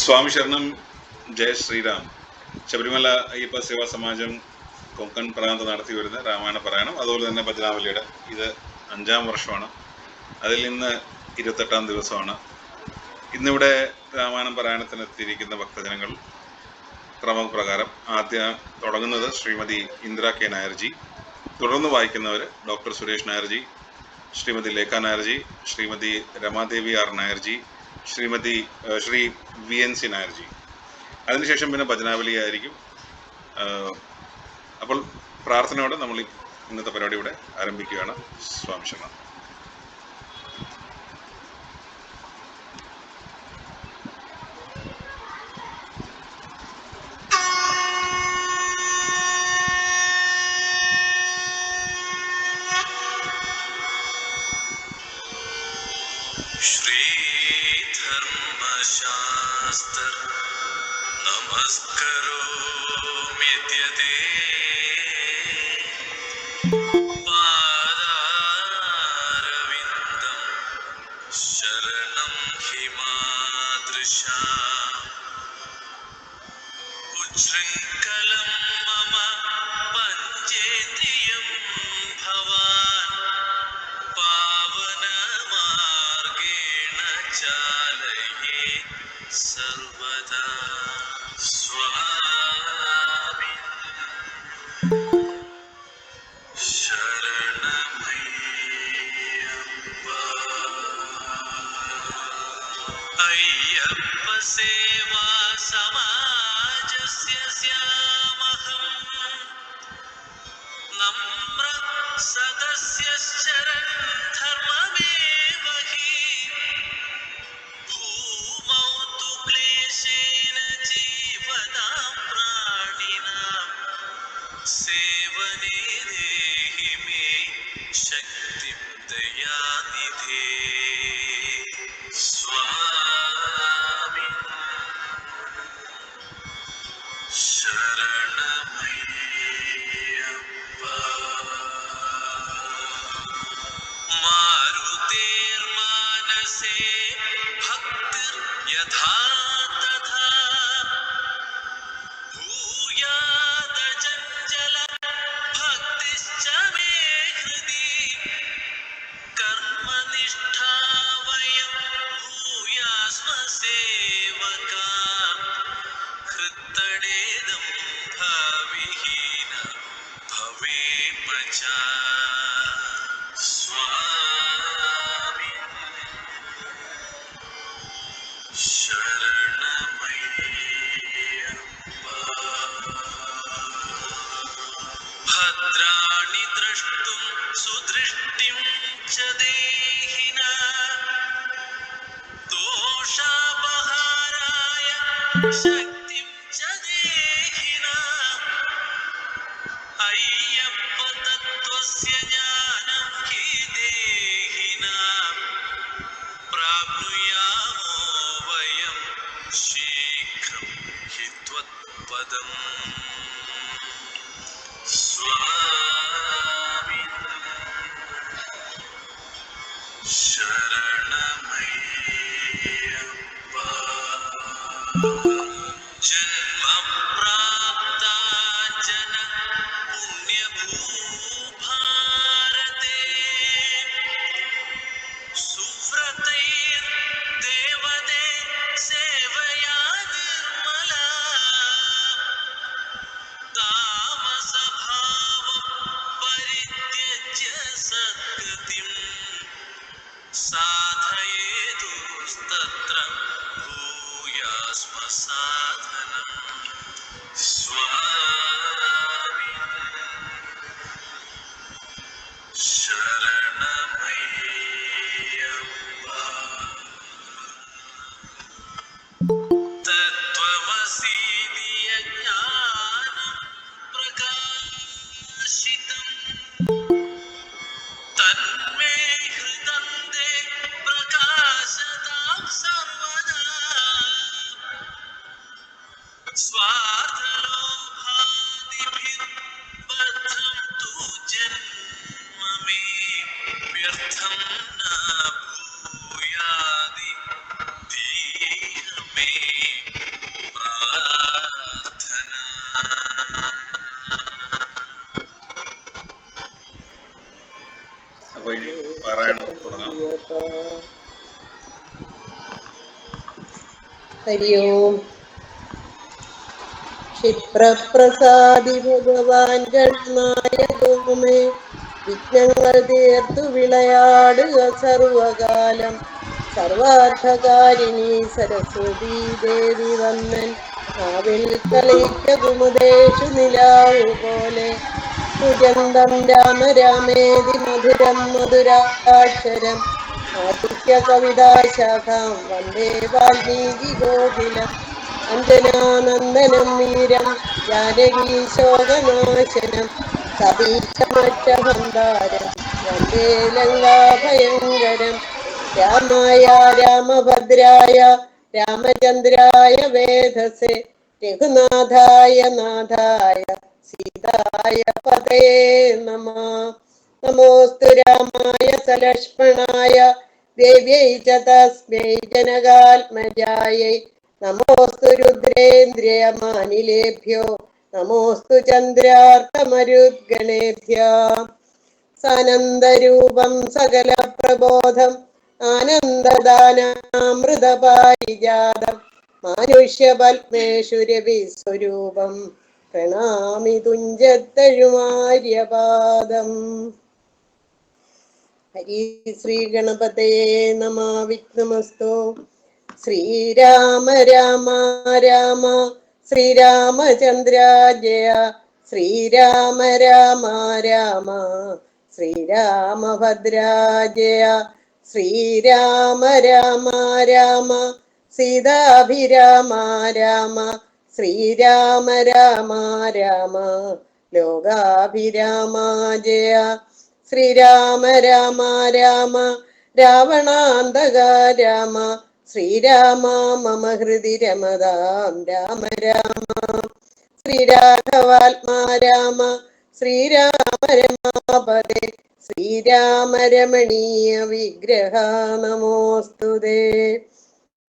സ്വാമി ശരണം. ജയ ശ്രീരാം. ശബരിമല അയ്യപ്പ സേവാ സമാജം കൊങ്കൺ പ്രാന്ത് നടത്തി വരുന്ന രാമായണ പാരായണം, അതുപോലെ തന്നെ ഭജനാവലിയുടെ ഇത് 5ാം വർഷമാണ്. അതിൽ ഇന്ന് 28ാം ദിവസമാണ്. ഇന്നിവിടെ രാമായണം പാരായണത്തിന് എത്തിയിരിക്കുന്ന ഭക്തജനങ്ങൾ ക്രമപ്രകാരം ആദ്യം തുടങ്ങുന്നത് ശ്രീമതി ഇന്ദിര കെ നായർജി, തുടർന്ന് വായിക്കുന്നവർ doctor Suresh Nairji, Shrimati Lekha Nairji, Shrimati Ramadevi R Nairji, Shri VNC Nairji. അതിനുശേഷം പിന്നെ ഭജനാവലി ആയിരിക്കും. അപ്പോൾ പ്രാർത്ഥനയോടെ നമ്മൾ ഇന്നത്തെ പരിപാടി ഇവിടെ ആരംഭിക്കുകയാണ്. സ്വാമി ശരണം. श्रीधर्मशास्त्र नमस्करोम्यद्यते पादारविन्दं शरणं हि मादृशा उच्छृङ्खलं मम पञ्चेन्द्रियं भवान् पावनमार्गेण चालये सर्वदा. स्वामी शरणमय्यप्पा. अय्यप्प सेवा समाजस्य स्यामहम् नम्र सदस्यश्चरन् धर्ममेव हि भूमौ तु क्लेशेन जीवनां प्राणिनां सेवने देहि मे शक्तिं दयानिधे. स्वामी शरणमय्यप्पा. मारुतेर्मानसे भक्तिर्यथा तथा भूयादचञ्चल भक्तिश्च मे हृदि कर्मनिष्ठा वयं भूयास्म सेवका हृत्तडेदं भाविहीन भवेम च. स्वामी शरणमय्यप्पा. भद्राणि द्रष्टुं सुदृष्टिं च देहिना दोषापहाराय शक्तिं च देहिना अय्यप्प तत्त्वस्य ज्ञानं हि देहिना प्राप्नुयामो वयं शीघ्रं हि त्वत्पदम्. स्वामी शरणमय्यप्पा. जन्म प्राप्ता जन पुण्यभूभारते सुव्रतैर्देवदे सेवया निर्मला तामसभावं परित्यज्य सद्गतिं साधयेदुस्तत्र भूयास्म साधनम्. स्वामी शरणमय्यप्पा. तत्त्वमसीति यज्ञानं प्रकाशितम् तन्मे हृदन्ते प्रकाशतां सर्वदा. स्वार्थलोभादिभिर्बद्धं तु जन्म मे व्यर्थं न भूयादि धीर मे അപ്പൊ ഇനി പാരായണം തുടങ്ങാം. ഹരി ഓം. ക്ഷിപ്രപ്രസാദി ഭഗവാൻ ഗണനായകമേ, വിഘ്നങ്ങൾ തീർത്തു വിളയാടുക സർവകാലം. സർവാർത്ഥകാരിണി സരസ്വതീ ദേവി വന്ദൻ, നാവിൽ കളിക്ക കുമുദേഷു നിലാവു പോലെ. സുഗന്ധം രാമ രാമേതി മധുരം മധുരാക്ഷരം, ആദിത്യ കവിതാശാഖാം വന്ദേ വാൽമീകി ഗോകുലം. അഞ്ജനാനന്ദനം വീരം ജാനകീ ശോകനാശനം, കപീശമറ്റഹന്താരം വന്ദേ ലങ്കാഭയങ്കരം. രാമായ രാമഭദ്രായ രാമചന്ദ്രായ വേധസേ, രഘുനാഥായ നാഥായ സീതായ പതേ നമഃ. നമോസ്തു രാമായ സലക്ഷ്മണായ ദേവ്യൈ ച തസ്മൈ ജനകാത്മജായൈ. നമോസ്തു രുദ്രേന്ദ്രിയമാനിലേഭ്യോ നമോസ്തു ചന്ദ്രാർക്കമരുദ്ഗണേഭ്യോ. സാനന്ദരൂപം സകല പ്രബോധം ആനന്ദദാനാമൃതപാരിജാതം, മാനുഷ്യപത്മേഷു രവിസ്വരൂപം പ്രണാമി തുഞ്ചത്തഴുമാര്യപാദം. ഹരി ശ്രീ ഗണപതയേ നമഃ. വിഘ്നമസ്തു. ശ്രീരാമ രാമ രാമ ശ്രീരാമചന്ദ്ര ജയ, ശ്രീരാമ രാമ രാമ ശ്രീരാമഭദ്ര ജയ, ശ്രീരാമ രാമ രാമ സീതാഭിരാമ രാമ, ശ്രീരാമ രാമ രാമ ലോകാഭിരാമ ജയ, ശ്രീരാമ രാമ രാമ രാവണാന്തക രാമ, ശ്രീരാമ മമ ഹൃദി രമതാം രാമ രാമ, ശ്രീരാഘവാത്മാ രാമ ശ്രീരാമ രമാപദേ, ശ്രീരാമ രമണീയ വിഗ്രഹ നമോസ്തുതേ.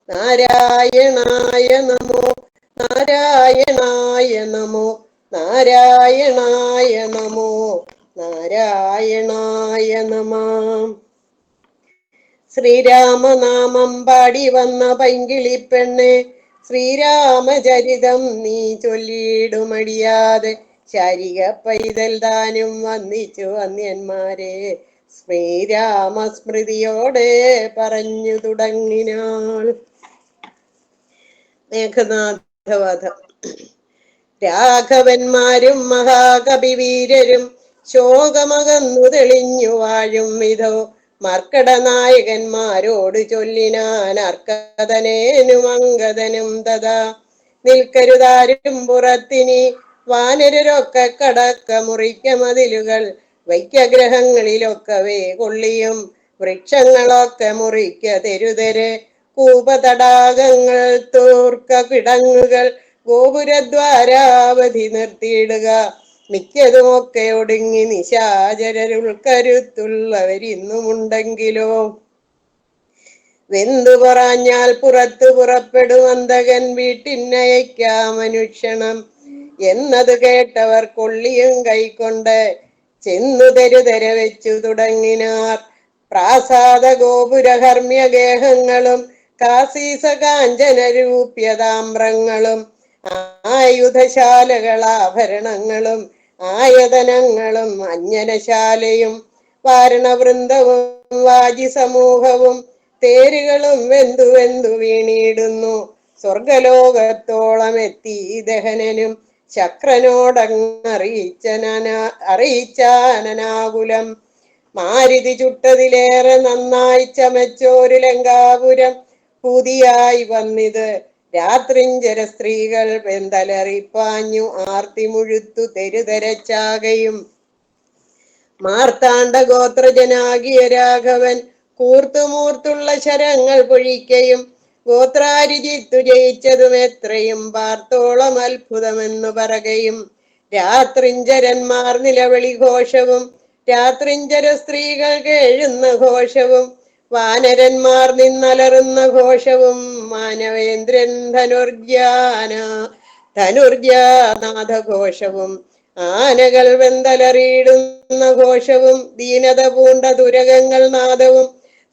നാരായണായ നമോ നാരായണായ നമോ നാരായണായ നമോ നാരായണായ നമഃ. ശ്രീരാമനാമം പാടി വന്ന പൈങ്കിളിപ്പെണ്ണെ, ശ്രീരാമചരിതം നീ ചൊല്ലിയിടുമടിയാതെ. ശാരിക പൈതൽ താനും വന്ദിച്ചു അന്യന്മാരെ, ശ്രീരാമസ്മൃതിയോടെ പറഞ്ഞു തുടങ്ങിനാൾ. മേഘനാഥവധം. രാഘവന്മാരും മഹാകവിവീരരും ശോകമകന്നു തെളിഞ്ഞു വാഴും വിധോ, മർക്കടനായകന്മാരോട് ചൊല്ലിനാൻ അർക്കതനേനും അങ്കദനും തഥാ. നിൽക്കരുതാരും പുറത്തിനി വാനരരൊക്കെ കടക്ക മുറിക്ക മതിലുകൾ, വൈക്കഗ്രഹങ്ങളിലൊക്കവേ കൊള്ളിയും വൃക്ഷങ്ങളൊക്കെ മുറിക്ക തെരുതെരെ. കൂപതടാകങ്ങൾ തൂർക്ക കിടങ്ങുകൾ ഗോപുരദ്വാരാവധി നിർത്തിയിടുക, മിക്കതുമൊക്കെ ഒടുങ്ങി നിശാചരരുൾക്കരുത്തുള്ളവരിന്നുമുണ്ടെങ്കിലോ. വെന്തു പറഞ്ഞാൽ പുറത്തു പുറപ്പെടുമന്തകൻ വീട്ടിനയക്കാമനുക്ഷണം എന്നത് കേട്ടവർ കൊള്ളിയും കൈക്കൊണ്ട് ചെന്നു തെരുതെര വെച്ചു തുടങ്ങിനാർ. പ്രാസാദ ഗോപുരഹർമ്മ്യഗേഹങ്ങളും കാസീസ കാഞ്ചന രൂപ്യതാമ്രങ്ങളും ആയുധശാലകളാഭരണങ്ങളും ആയതനങ്ങളും അഞ്ജനശാലയും വാരണവൃന്ദവും വാജി സമൂഹവും തേരുകളും വെന്തു വെന്തു വീണിടുന്നു. സ്വർഗലോകത്തോളം എത്തി ദഹനനും ശക്രനോടങ്ങറിയിച്ചാനനാകുലം. മാരുതി ചുട്ടതിലേറെ നന്നായി ചമച്ചോരു ലങ്കാപുരം പുതിയായി വന്നിത്. രാത്രിഞ്ചര സ്ത്രീകൾ വെന്തലറിപ്പാഞ്ഞു ആർത്തി മുഴുത്തു തെരുതെരച്ചാകയും. മാർത്താണ്ഡ ഗോത്രജനാകിയ രാഘവൻ കൂർത്തുമൂർത്തുള്ള ശരങ്ങൾ പൊഴിക്കയും, ഗോത്രാരിജിത്തു ജയിച്ചതും എത്രയും പാർത്തോളം അത്ഭുതമെന്നു പറകയും. രാത്രിഞ്ചരന്മാർ നിലവിളി ഘോഷവും രാത്രിഞ്ചര സ്ത്രീകൾ കേഴുന്ന ഘോഷവും വാനരന്മാർ നിന്നലറുന്ന ഘോഷവും മാനവേന്ദ്രൻ ധനുർജാനാഥഘോഷവും ആനകൾ വെന്തലറിയിടുന്ന ഘോഷവും ദീനത പൂണ്ട ദുരകങ്ങൾ നാദവും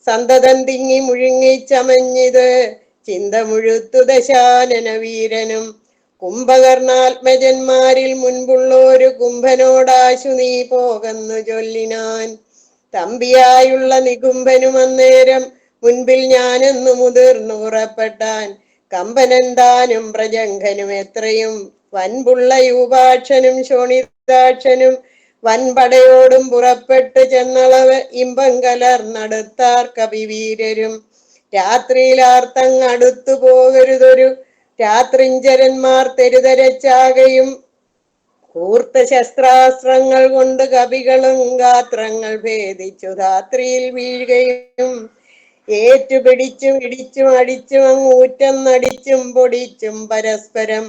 സന്തതം തിങ്ങി മുഴുങ്ങിച്ചമഞ്ഞിത് ചിന്ത മുഴുത്തു ദശാനന വീരനും. കുംഭകർണാത്മജന്മാരിൽ മുൻപുള്ളൊരു കുംഭനോടാശു നീ പോകന്നു ചൊല്ലിനാൻ. തമ്പിയായുള്ള നികുംഭനും അന്നേരം മുൻപിൽ ഞാനെന്നു മുതിർന്നു പുറപ്പെട്ടാൻ. കമ്പനൻ താനും പ്രജംഘനും എത്രയും വൻപുള്ള യൂപാക്ഷനും ശോണിതാക്ഷനും വൻപടയോടും പുറപ്പെട്ടു ചെന്നളവ് ഇമ്പം കലർന്നടുത്താർ കവിവീരരും. രാത്രിയിലാർത്തങ്ങടുത്തു പോകരുതൊരു രാത്രിഞ്ചരന്മാർ തെരുതരച്ചാകയും കൂർത്ത ശസ്ത്രാസ്ത്രങ്ങൾ കൊണ്ട് കവികളും ഗാത്രങ്ങൾ ഭേദിച്ചു ധാത്രിയിൽ വീഴുകയും ഏറ്റുപിടിച്ചും ഇടിച്ചും അടിച്ചും അങ്ങൂറ്റം നടിച്ചും പൊടിച്ചും പരസ്പരം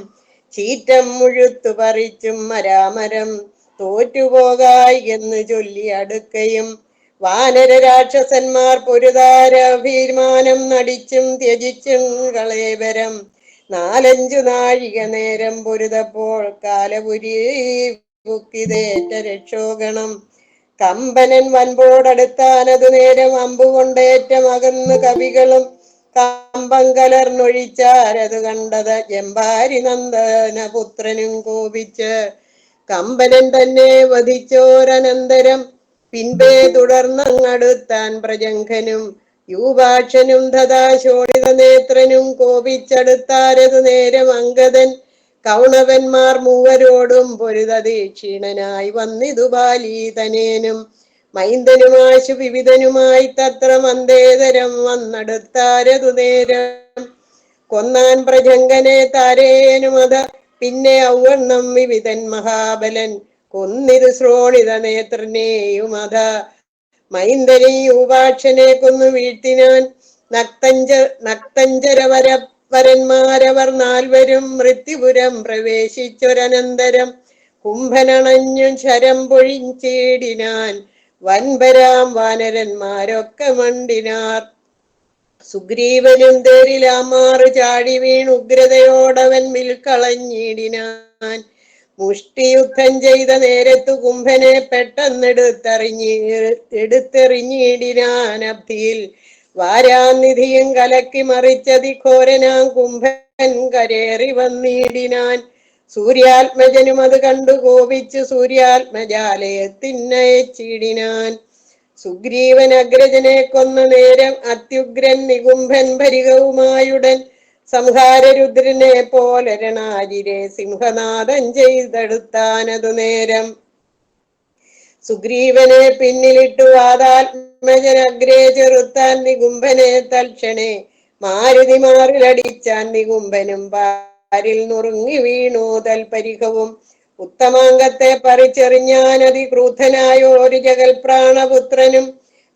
ചീറ്റം മുഴുത്തു പറിച്ചും മരാമരം തോറ്റുപോകായി എന്ന് ചൊല്ലി അടുക്കയും വാനര രാക്ഷസന്മാർ പൊരുതാരഭിമാനം നടിച്ചും ത്യജിച്ചും കളേവരം. 4-5 നാഴിക നേരം പൊരുതപ്പോൾ കാലപുരി ബുക്കിതേറ്റ രക്ഷോഗണം. കമ്പനൻ വൻപോടടുത്താനതു നേരം അമ്പുകൊണ്ടേറ്റം അകന്നു കവികളും കമ്പം കലർന്നൊഴിച്ചാരതു കണ്ടത് ജമ്പാരി നന്ദന പുത്രനും കോപിച്ച് കമ്പനൻ തന്നെ വധിച്ചോരനന്തരം പിൻപേ തുടർന്നങ്ങടുത്താൻ പ്രജംഘനും യൂപാക്ഷനും തഥാ ശോണിത നേത്രനും കോപിച്ചടുത്താരതു നേരം അങ്കദൻ കൗണവന്മാർ മൂവരോടും പൊരുതീക്ഷീണനായി വന്നിതു ബാലീതനേനും മൈന്ദനുമാശു വിവിധനുമായി തത്ര മന്ദേതരം വന്നടുത്താരതു നേരം കൊന്നാൻ പ്രജംഘനെ താരേനുമത പിന്നെ ഔവണ്ണം വിവിധൻ മഹാബലൻ കൊന്നിരു ശ്രോണിത നേത്രനെയുമത മൈന്ദനെ യൂപാക്ഷനെ കൊന്നു വീഴ്ത്തിനാൻ. നക്തഞ്ചരവരന്മാരവർ 4 മൃത്യുപുരം പ്രവേശിച്ചൊരനന്തരം കുംഭനണഞ്ഞു ശരം പൊഴിച്ചിടിനാൻ. വൻപരാം വാനരന്മാരൊക്കെ മണ്ടിനാർ. സുഗ്രീവനും തേരിലാമാറു ചാടി വീണുഗ്രതയോടവൻ വിൽക്കളഞ്ഞിടിനാൻ. മുഷ്ടിയുദ്ധം ചെയ്ത നേരത്തു കുംഭനെ പെട്ടെന്നെടുത്തെറിഞ്ഞിടിനാൻ അബ്ധിയിൽ. വാരാനിധിയും കലക്കി മറിച്ചതിഘോരനാം കുംഭൻ കരേറി വന്നിടിനാൻ. സൂര്യാത്മജനും അത് കണ്ടു കോപിച്ചു സൂര്യാത്മജാലയത്തിനയച്ചിടിനാൻ. സുഗ്രീവൻ അഗ്രജനെ കൊന്ന നേരം അത്യുഗ്രൻ നികുംഭൻ ഭരികവുമായുടൻ സംഹാരരുദ്രനെ പോലെ രണാജിരെ സിംഹനാദം ചെയ്തെടുത്താനതു നേരം സുഗ്രീവനെ പിന്നിലിട്ടു വാതാത്മജനഗ്രേ ചെറുത്താൻ നികുംഭനെ തൽക്ഷണേ മാരുതി മാറിലടിച്ചാൻ. നികുംഭനും പാരിൽ നുറുങ്ങി വീണു തൽപരിഹവും. ഉത്തമാംഗത്തെ പറിച്ചെറിഞ്ഞാൻ അതിക്രൂദ്ധനായോരു ജഗൽപ്രാണപുത്രനും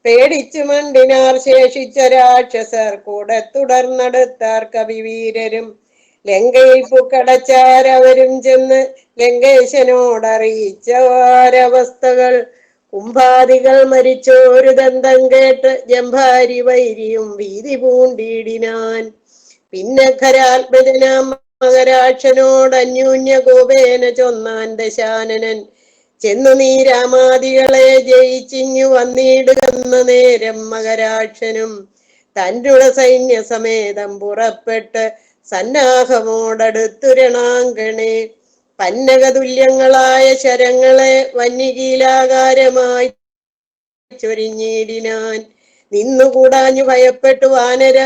പേടിച്ചു മണ്ടിനാർ ശേഷിച്ച രാക്ഷസർ കൂടെ തുടർന്നടുത്താർ കവിവീരരും. ലങ്കയിൽ പുക്കടച്ചാരവരും ചെന്ന് ലങ്കേശനോടറിയിച്ചവാരവസ്ഥകൾ. കുംഭാദികൾ മരിച്ചോരു ദന്തം കേട്ട് ജംഭാരി വൈരിയും ഭീതി പൂണ്ടിടിനാൻ. പിന്നെ ഖരാത്മജനാം മകരാക്ഷനോട് അന്യോന്യ കോപേന ചൊന്നാൻ ദശാനനൻ ചെന്നു നീ രാമാദികളെ ജയിച്ചിങ്ങു വന്നിടുകന്ന നേരം മകരാക്ഷനും തൻ്റെ സൈന്യസമേതം പുറപ്പെട്ട് സന്നാഹമോടടുത്തു രണാങ്കണേ പന്നകതുല്യങ്ങളായ ശരങ്ങളെ വന്യകീലാകാരമായി ചൊരിഞ്ഞിടിനാൻ. നിന്നുകൂടാഞ്ഞു ഭയപ്പെട്ടു വാനര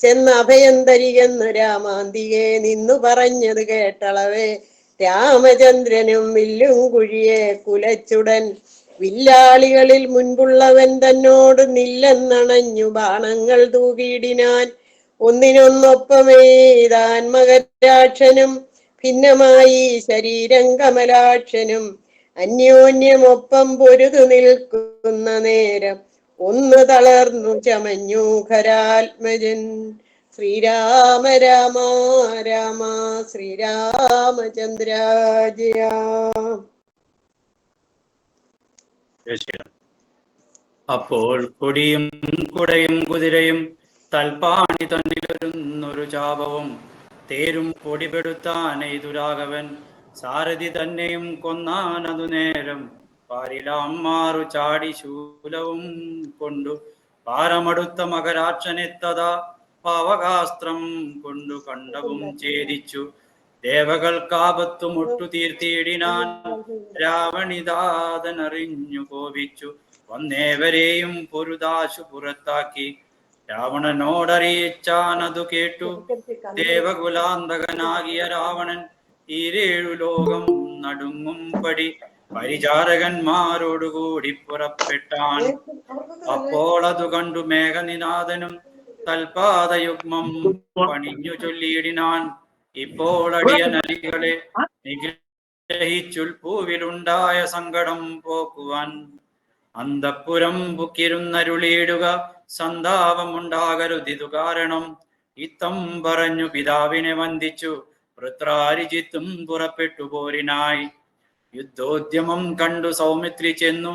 ചെന്ന് അഭയം തരികെന്നു രാമാന്തികെ നിന്നു പറഞ്ഞത് കേട്ടളവേ രാമചന്ദ്രനും വില്ലും കുഴിയെ കുലച്ചുടൻ വില്ലാളികളിൽ മുൻപുള്ളവൻ തന്നോട് നില്ലെന്നണഞ്ഞു ബാണങ്ങൾ തൂകിയിടിനാൻ. ഒന്നിനൊന്നൊപ്പമേതാൻ മകരാക്ഷനും ഭിന്നമായി ശരീരം കമലാക്ഷനും അന്യോന്യമൊപ്പം പൊരുതു നിൽക്കുന്ന നേരം ഒന്ന് തളർന്നു ചമഞ്ഞു ഖരാത്മജൻ. ശ്രീരാമ രാമ രാമ ശ്രീരാമചന്ദ്ര ജയ. അപ്പോൾ കൊടിയും കുടയും കുതിരയും തൽപ്പാണി തന്നിലൊരുന്നൊരു ചാപവും തേരും പൊടിപെടുത്താനെയ്തു രാഘവൻ സാരഥി തന്നെയും കൊന്നാനതു നേരം പാരിലാമ്മാറു ചാടി ശൂലവും കൊണ്ടു പാരമടുത്ത മകരാക്ഷനെത്തതാ പാവകാസ്ത്രം കൊണ്ടു കണ്ടവും ഛേദിച്ചു ദേവകൾക്കാപത്തു മുട്ടു തീർത്തിയിടിനാൻ രാവണിതാതനറിഞ്ഞു കോപിച്ചു വന്നേവരെയും പൊരുതാശു പുറത്താക്കി രാവണനോടറിയിച്ചാനതു കേട്ടു ദേവകുലാന്തകനാകിയ രാവണൻ ഈരേഴു ലോകം നടുങ്ങും പടി പരിചാരകന്മാരോടുകൂടി പുറപ്പെട്ടാൻ. അപ്പോൾ അതു കണ്ടു മേഘനിനാഥനും തൽപാദയുഗ്മം പണിഞ്ഞു ചൊല്ലിയിടിനാൻ ഇപ്പോൾ അടിയനരികളെ നിഗ്രഹിച്ചുൽ പൂവിലുണ്ടായ സങ്കടം പോക്കുവാൻ അന്തഃപുരം പുക്കിരുന്നരുളിയിടുക സന്താപമുണ്ടാകരുതിതു കാരണം ഇത്തം പറഞ്ഞു പിതാവിനെ വന്ദിച്ചു വൃത്രാരിജിത്തും പുറപ്പെട്ടു പോരിനായി. യുദ്ധോദ്യമം കണ്ടു സൗമിത്രി ചെന്നു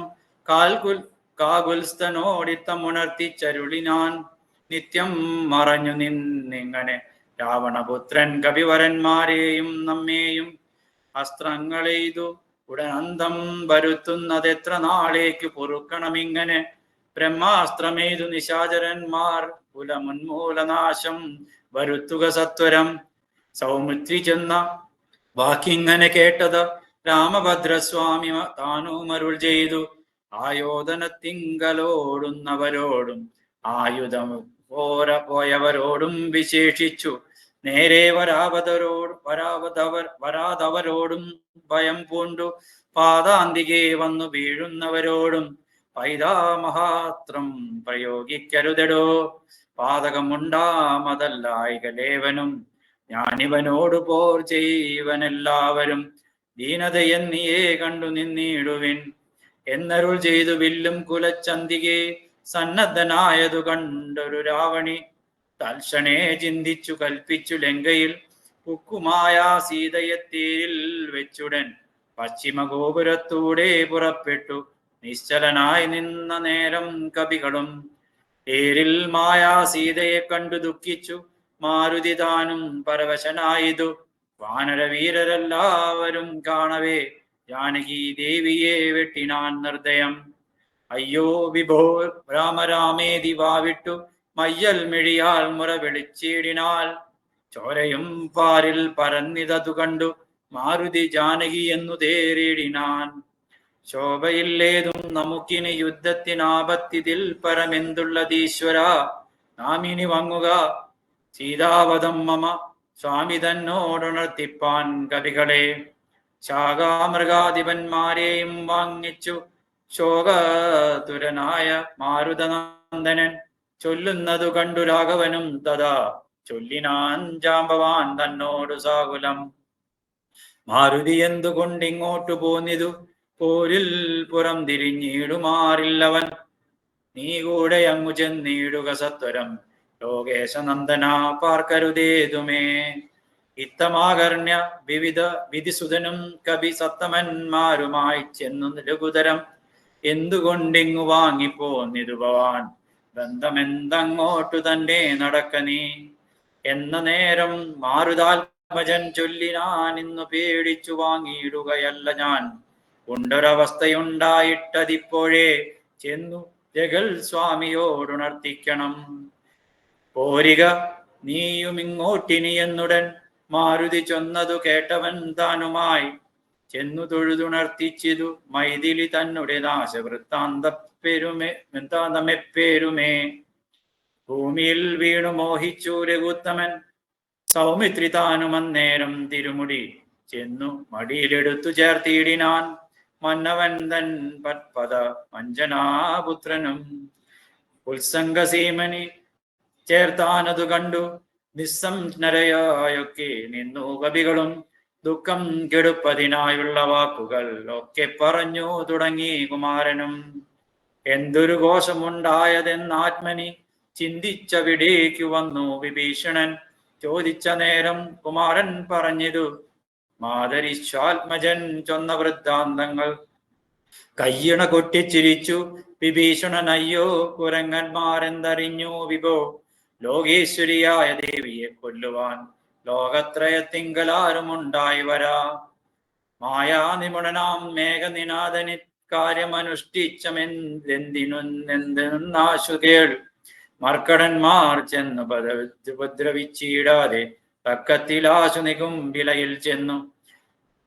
കാകുൽസ്ഥനോടിത്തമുണർത്തിച്ചരുളിനാൻ നിത്യം മറഞ്ഞു നിന്നിങ്ങനെ രാവണപുത്രൻ കവിവരന്മാരെയും നമ്മെയും അസ്ത്രങ്ങളെയ്തു ഉടനന്തം വരുത്തുന്നതെത്ര നാളേക്ക് പൊറുക്കണമിങ്ങനെ ബ്രഹ്മാസ്ത്രമെയ്തു നിശാചരന്മാർ കുലമുന്മൂലനാശം വരുത്തുക സത്വരം. സൗമിത്രി ചെന്ന വാക്കിങ്ങനെ കേട്ടത് രാമഭദ്രസ്വാമി താനുമരുൾ ചെയ്തു ആയോധനത്തിങ്കലോടുന്നവരോടും ആയുധം പോയവരോടും വിശേഷിച്ചു നേരെ വരാതവരോടും ഭയം പൂണ്ടു പാദാന്തികെ വന്നു വീഴുന്നവരോടും പൈതാമഹാത്രം പ്രയോഗിക്കരുതെടോ പാതകമുണ്ടാമതല്ലായികലേവനും ഞാനിവനോട് പോർ ചെയ്വനെല്ലാവരും ദീനതയെന്നിയെ കണ്ടു നിന്നിടുവിൻ എന്നരുൾ ചെയ്തു വില്ലും കുലച്ചന്തികെ സന്നദ്ധനായതു കണ്ടൊരു രാവണി തൽക്ഷണേ ചിന്തിച്ചു കൽപ്പിച്ചു ലങ്കയിൽ പുക്കുമായ സീതയെ തേരിൽ വെച്ചുടൻ പശ്ചിമ ഗോപുരത്തൂടെ പുറപ്പെട്ടു നിശ്ചലനായി നിന്ന നേരം കവികളും തേരിൽ മായാ സീതയെ കണ്ടു ദുഃഖിച്ചു മാരുതി താനും പരവശനായതു വാനരവീരരെല്ലാവരും കാണവേ ജാനകി ദേവിയെ വെട്ടിനാൻ നിർദ്ദയം. അയ്യോ വിഭോ രാമരാമേതി വാവിട്ടു മയ്യൽ മിഴിയാൽ മുറ വിളിച്ചിടിനാൽ ചോരയും പാരിൽ പരന്നിതതു കണ്ടു മാരുതി ജാനകി എന്നു തേറിയിടിനാൻ. ശോഭയില്ലേതും നമുക്കിനി യുദ്ധത്തിനാപത്തിതിൽ പരമെന്തുള്ളതീശ്വര നാമിനി വങ്ങുക സീതാവതം മമ സ്വാമി തന്നോടുണർത്തിപ്പാൻ കവികളെ. ശാഖാമൃഗാധിപന്മാരെയും വാങ്ങിച്ചു ശോകതുരനായ മാരുതനന്ദനൻ ചൊല്ലുന്നതു കണ്ടു രാഘവനും തഥാ ചൊല്ലിനാൻ ജാമ്പവാൻ തന്നോടു സാകുലം. മാരുതി എന്തുകൊണ്ടിങ്ങോട്ടു പോന്നിതു പോരിൽ പുറം തിരിഞ്ഞിടുമാറില്ലവൻ നീ കൂടെ അങ്ങു ചെന്നിടുക സത്വരം ലോകേശനന്ദന പാർക്കരുതേതുമേ. ഇത്തമാകർണ്യ വിവിധ വിധിസുതനും കവി സത്തമന്മാരുമായി ചെന്നു ലഘുതരം എന്തുകൊണ്ടിങ്ങു വാങ്ങിപ്പോന്നിതു ഭവാൻ ബന്ധമെന്തങ്ങോട്ടു തന്നെ നടക്ക നീ എന്ന നേരം മാരുതാത്മജൻ ചൊല്ലിനാൻ ഇന്നു പേടിച്ചു വാങ്ങിയിടുകയല്ല ഞാൻ ഉണ്ടൊരവസ്ഥയുണ്ടായിട്ടതിപ്പോഴേ ചെന്നു ജഗൽ സ്വാമിയോടുണർത്തിക്കണം. പോരിക നീയുമിങ്ങോട്ടിനി എന്നുടൻ മാരുതി ചൊന്നതു കേട്ടവൻ താനുമായി ചെന്നു തൊഴുതുണർത്തിച്ചിതു മൈഥിലി തന്നെ നാശവൃത്താന്തമെപ്പേരുമേ. ഭൂമിയിൽ വീണു മോഹിച്ചു രഘുത്തമൻ സൗമിത്രി താനുമന്നേരം തിരുമുടി ചെന്നു മടിയിലെടുത്തു ചേർത്തിയിടിനാൻ മന്നവൻ തൻ പത്പദ മഞ്ജനാപുത്രനും. ഉത്സംഗസീമനി ചേർത്താനതു കണ്ടു നിസ്സംജ്ഞരയായൊക്കെ നിന്നു കവികളും ദുഃഖം കെടുപ്പതിനായുള്ള വാക്കുകൾ ഒക്കെ പറഞ്ഞു തുടങ്ങി കുമാരനും. എന്തൊരു ഘോഷമുണ്ടായതെന്നാത്മനി ചിന്തിച്ചവിടേക്കു വന്നു വിഭീഷണൻ ചോദിച്ച നേരം കുമാരൻ പറഞ്ഞിതു മാതരിശ്വാത്മജൻ ചൊന്ന വൃത്താന്തങ്ങൾ. കയ്യണ കൊട്ടിച്ചിരിച്ചു വിഭീഷണൻ അയ്യോ കുരങ്ങന്മാരെന്തറിഞ്ഞു വിഭോ ലോകേശ്വരിയായ ദേവിയെ കൊല്ലുവാൻ ലോകത്രയത്തിങ്കലാരുമുണ്ടായി വരാ മായാനിപുണനാം മേഘനിനാഥനി കാര്യമനുഷ്ഠിച്ചമെന്തെന്തിനൊന്നെന്തെന്നാശു കേൾ. മർക്കടന്മാർ ചെന്നു ഉപദ്രവിച്ചിടാതെ തക്കത്തിലാശു നികുംബിലയിൽ ചെന്നു.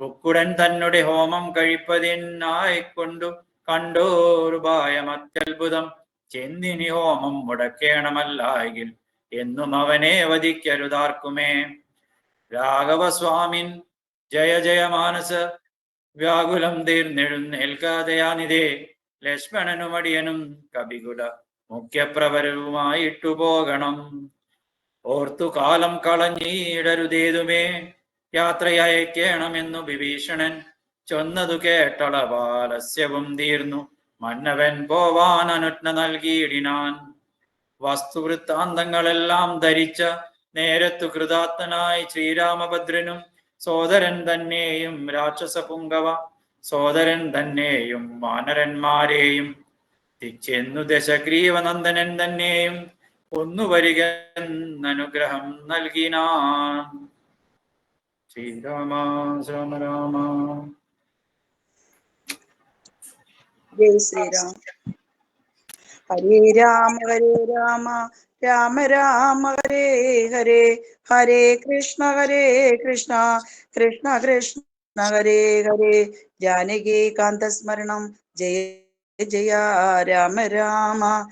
ുക്കുടൻ തന്നെ ഹോമം കഴിപ്പതിനായിക്കൊണ്ടു കണ്ടോരുപായം അത്യത്ഭുതം. ചെന്നിനി ഹോമം മുടക്കേണമല്ലായെങ്കിൽ എന്നും അവനെ വധിക്കരുതാർക്കുമേ. രാഘവസ്വാമിൻ ജയ ജയ മാനസ വ്യാകുലം തീർന്നെഴുന്നേൽക്കാതെയാനിതേ. ലക്ഷ്മണനുമടിയനും കപികുല മുഖ്യപ്രവരവുമായിട്ടു പോകണം. ഓർത്തു കാലം കളഞ്ഞിടരുതേതുമേ. യാത്രയയക്കേണമെന്നു വിഭീഷണൻ ചൊന്നതു കേട്ടളവാലസ്യവും തീർന്നു. മന്നവൻ പോവാൻ അനുജ്ഞ നൽകിയിടിനാൻ. വസ്തുവൃത്താന്തങ്ങളെല്ലാം ധരിച്ച നേരത്തു കൃതാർത്ഥനായി ശ്രീരാമഭദ്രനും സോദരൻ തന്നെയും രാക്ഷസ പുങ്കവ സോദരൻ തന്നെയും വാനരന്മാരെയും തിച്ചെന്നു ദശഗ്രീവനന്ദനൻ തന്നെയും ഒന്നുവരികെന്നനുഗ്രഹം നൽകിനാൻ. ശ്രീരാമ രാമ രാമ. ജയ് ശ്രീരാം. ഹരേ രാമ രാമ രാമ ഹരേ ഹരേ. ഹരേ കൃഷ്ണ കൃഷ്ണ കൃഷ്ണ ഹരേ ഹരേ. ജാനകി കാന്തസ്മരണം ജയ ജയ രാമ രാമ.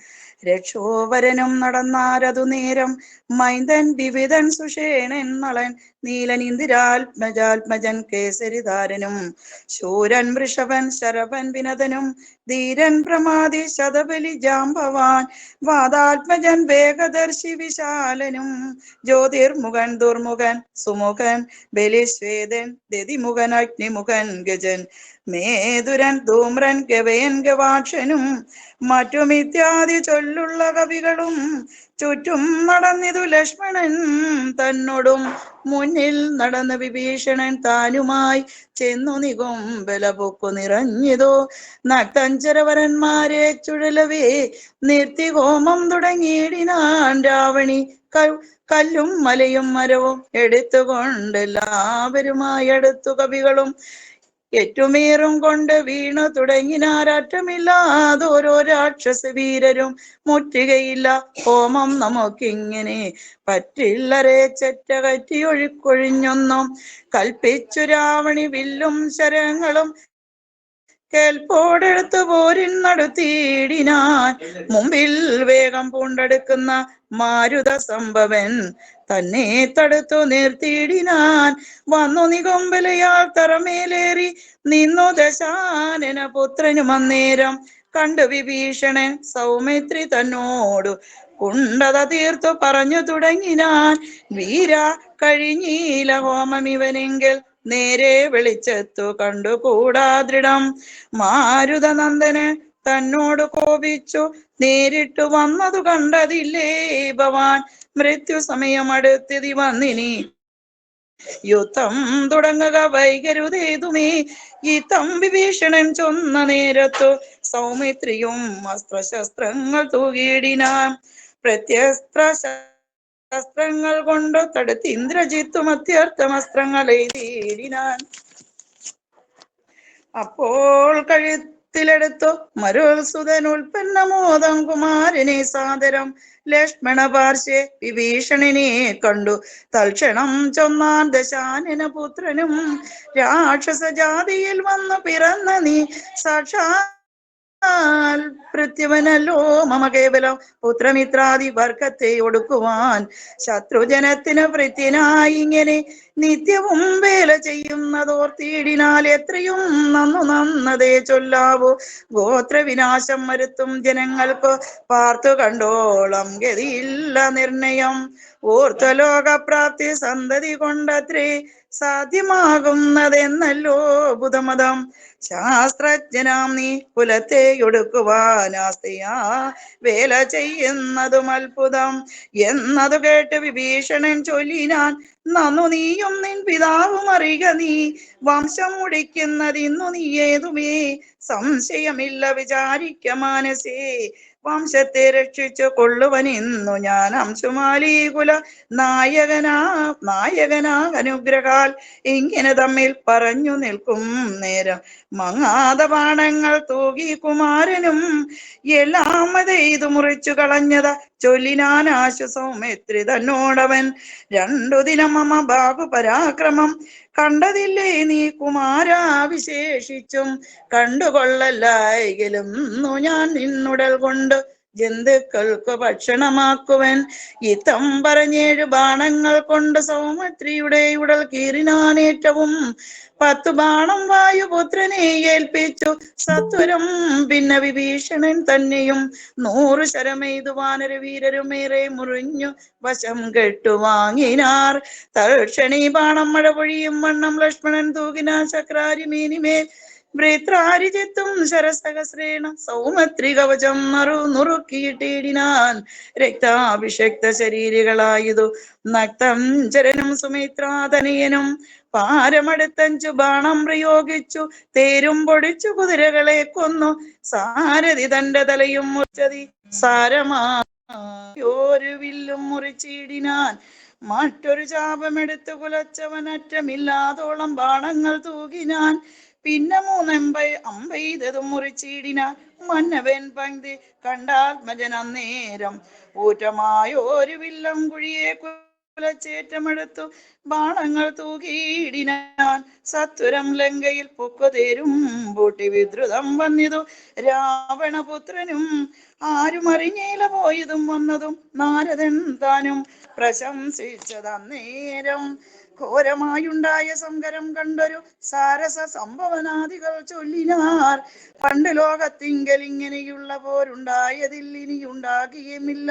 രക്ഷോവരനും നടന്നാരതു നേരം മൈന്ദൻ വിവിധൻ സുഷേണൻ നളൻ നീലൻ ഇന്ദിരാത്മജാത്മജൻ കേസരിധാരനും ശൂരൻ വൃഷഭൻ ശരഭൻ വിനതനും ധീരൻ പ്രമാദി ശതബലി ജാംബവാൻ വാദാത്മജൻ വേഗദർശി വിശാലനും ജ്യോതിർമുഖൻ ദുർമുഖൻ സുമുഖൻ ബലിശ്വേതൻ ദതിമുഖൻ അഗ്നിമുഖൻ ഗജൻ മേതുരൻ ധൂമ്രൻ ഗവയൻ ഗവാക്ഷനും മറ്റുമിത്യാദി ചൊല്ലുള്ള കവികളും ചുറ്റും നടന്നിതു ലക്ഷ്മണൻ തന്നോടും മുന്നിൽ നടന്ന വിഭീഷണൻ താനുമായി ചെന്നു നികുംബലപൊക്കു നിറഞ്ഞതോ നക്തഞ്ചരവരന്മാരെ ചുഴലവേ നിർത്തി ഹോമം തുടങ്ങിയിടിനാൻ രാവണി കല്ലും മലയും മരവും എടുത്തുകൊണ്ടെല്ലാവരുമായി അടുത്തു കവികളും ഏറ്റുമീറും കൊണ്ട് വീണു തുടങ്ങിനാരറ്റമില്ലാതോരോ രാക്ഷസ വീരരും മുറ്റുകയില്ല ഹോമം നമുക്കിങ്ങനെ പറ്റില്ലറേ ചെറ്റ കറ്റി ഒഴുക്കൊഴിഞ്ഞൊന്നും കൽപ്പിച്ചു രാവണി വില്ലും ശരങ്ങളും കേൾപ്പോടെടുത്തു പോരിൻ നടത്തിയിടിനാൻ. മുമ്പിൽ വേഗം പൂണ്ടെടുക്കുന്ന മാരുത സംഭവൻ തന്നെ തടുത്തു നിർത്തിയിടിനാൻ. വന്നു നികുംബലയാൽ തറമേലേറി നിന്നു ദശാനന പുത്രനും അന്നേരം കണ്ടു വിഭീഷണൻ സൗമിത്രി തന്നോടു കുണ്ടത തീർത്തു പറഞ്ഞു തുടങ്ങിനാൻ. വീര കഴിഞ്ഞീല ഹോമം ഇവനെങ്കിൽ നേരെ വെളിച്ചത്തു കണ്ടുകൂടാ ദൃഢം. മാരുതനന്ദന് തന്നോട് കോപിച്ചു നേരിട്ടു വന്നതു കണ്ടതില്ലേ ഭവാൻ. മൃത്യു സമയം അടുത്തിതി വന്നിനി യുദ്ധം തുടങ്ങുക വൈകരുതേതുമേ. യുദ്ധം വിഭീഷണൻ ചൊന്ന നേരത്തു സൗമിത്രിയും അസ്ത്രശസ്ത്രങ്ങൾ തൂകിയിടിനാൻ. പ്രത്യസ്ത്ര ശസ്ത്രങ്ങൾ കൊണ്ട് തടുത്ത് ഇന്ദ്രജിത്തും അത്യർത്ഥമസ്ത്രങ്ങൾ എഴുതിയിടിനാൻ. അപ്പോൾ കഴുത്തിലെടുത്തു മരുത്സുതൻ ഉൽപ്പന്നമോദം കുമാരനെ സാദരം ലക്ഷ്മണ പാർശ്വേ വിഭീഷണനെ കണ്ടു തൽക്ഷണം ചൊന്നാൻ ദശാനന പുത്രനും രാക്ഷസ ജാതിയിൽ വന്നു പിറന്ന നീ സാക്ഷാ പൃഥ്വനല്ലോ മമ കേവലം പുത്രമിത്രാദി വർഗത്തെ ഒടുക്കുവാൻ ശത്രുജനത്തിന് ഭൃത്യനായി ഇങ്ങനെ നിത്യവും വേല ചെയ്യുന്നതോർത്തിയിടിനാൽ എത്രയും നന്നതേ ചൊല്ലാവൂ. ഗോത്രവിനാശം വരുത്തും ജനങ്ങൾക്ക് പാർത്തു കണ്ടോളം ഗതിയില്ല നിർണയം. ഊർധ്വലോകപ്രാപ്തി സന്തതി കൊണ്ടത്രേ സാധ്യമാകുന്നതെന്നല്ലോ ബുധമതം. ശാസ്ത്രജ്ഞനാം നീ കുലത്തെ ഒടുക്കുവാനാസ്തയാ വേല ചെയ്യുന്നതും അത്ഭുതം എന്നതു കേട്ട് വിഭീഷണൻ ചൊല്ലിനാൻ. നന്നു നീയും നിൻ പിതാവും അറിയുക നീ വംശം മുടിക്കുന്നതിന്നു നീ ഏതുമേ സംശയമില്ല വിചാരിക്ക മാനസേ. വംശത്തെ രക്ഷിച്ചു കൊള്ളുവനിന്നു ഞാൻ അംശുമാലി കുല നായകനാ അനുഗ്രഹാൽ ഇങ്ങനെ തമ്മിൽ പറഞ്ഞു നിൽക്കും നേരം മങ്ങാത ബാണങ്ങൾ തൂകി കുമാരനും എല്ലാം ഇത് മുറിച്ചു കളഞ്ഞത ചൊല്ലിനാൻ ആശ്വസൗമിത്രി തന്നോടവൻ രണ്ടു ദിനം മമ ബാഹു പരാക്രമം കണ്ടതില്ലേ നീ കുമാരാ വിശേഷിച്ചും കണ്ടുകൊള്ളല്ലായെങ്കിലും ഞാൻ നിന്നുടൽ കൊണ്ട് ജന്തുക്കൾക്ക് ഭക്ഷണമാക്കുവൻ ഇത്തം പറഞ്ഞേഴു ബാണങ്ങൾ കൊണ്ട് സൗമിത്രിയുടെ ഉടൽ കീറിനാനേറ്റവും 10 ബാണം വായുപുത്രനെ ഏൽപ്പിച്ചു സത്വരം പിന്നെ വിഭീഷണൻ തന്നെയും 100 ശരമെയ്തു വാനര വീരരുമേറെ മുറിഞ്ഞു വശം കെട്ടുവാങ്ങിനാർ തൽക്ഷണീ ബാണം മഴ പൊഴിയും വണ്ണം ലക്ഷ്മണൻ തൂകിനാ ചക്രാരി മീനിമേൽ വൃത്രാരിജിത്തും ശരസഹസ്രേണ സൗമത്രി കവചം നുറുക്കിയിട്ടിടിനാൻ രക്താഭിഷക്ത ശരീരികളായതു നക്തം ചരനും സുമിത്രാതനയനും പാരമടുത്തഞ്ചു ബാണം പ്രയോഗിച്ചു തേരും പൊടിച്ചു കുതിരകളെ കൊന്നു സാരഥി തന്റെ തലയും മുറിച്ചതി സാരമായൊരു വില്ലും മുറിച്ചിടിനാൻ മറ്റൊരു ചാപമെടുത്ത് കുലച്ചവനറ്റമില്ലാതോളം ബാണങ്ങൾ തൂകിനാൻ പിന്നെ 3 അമ്പെയ്തതും മുറിച്ചിടിനാൻ മന്നവൻ പങ്ക്തി കണ്ടാത്മജൻ അന്നേരം ഊറ്റമായൊരു വില്ലം കുഴിയെ കുലച്ചേറ്റമെടുത്തു ബാണങ്ങൾ തൂകിയിടിനാൻ സത്വരം ലങ്കയിൽ പൊക്കുതേരും പൂട്ടി വിദ്രുതം വന്നിതു രാവണപുത്രനും ആരും അറിഞ്ഞില്ല പോയതും വന്നതും നാരദൻ താനും പ്രശംസിച്ചതന്നേരം ഘോരമായുണ്ടായ സംകരം കണ്ടൊരു സാരസ സംഭവനാദികൾ ചൊല്ലിനാർ പണ്ട് ലോകത്തിങ്കൽ ഇങ്ങനെയുള്ള പോരുണ്ടായതിൽ ഇനിയുണ്ടാകുകയുമില്ല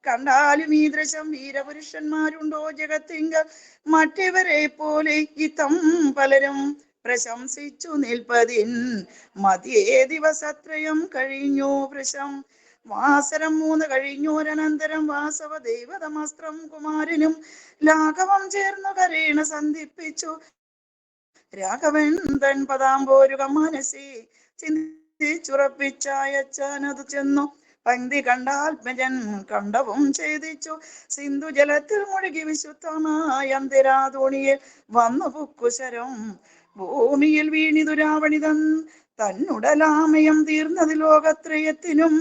കണ്ടാലും ഈ ദൃശം വീരപുരുഷന്മാരുണ്ടോ ജഗത്തിങ്കൽ മറ്റവരെ പോലെ ഇത്തം പലരും പ്രശംസിച്ചു നിൽപ്പതിൻ മതിയേ ദിവസത്രയം കഴിഞ്ഞു വൃഷം വാസരം 3 കഴിഞ്ഞോരനന്തരം വാസവ ദൈവതമസ്ത്രം കുമാരനും ലാഘവം ചേർന്നു കരേണ സന്ധിപ്പിച്ചു രാഘവൻ തൻ പദാംബോരുകം മനസ്സി ചിന്തിച്ചുറപ്പിച്ചയച്ചാനതു ചെന്നു പങ്ക്തി കണ്ടാത്മജൻ കണ്ടവും ഛേദിച്ചു സിന്ധു ജലത്തിൽ മുഴുകി വിശുദ്ധമായ അന്തരാതോണിയിൽ വന്നു പുക്കുശരം ഭൂമിയിൽ വീണിതു രാവണിതൻ തന്നുടലാമയം തീർന്നത് ലോകത്രയത്തിനും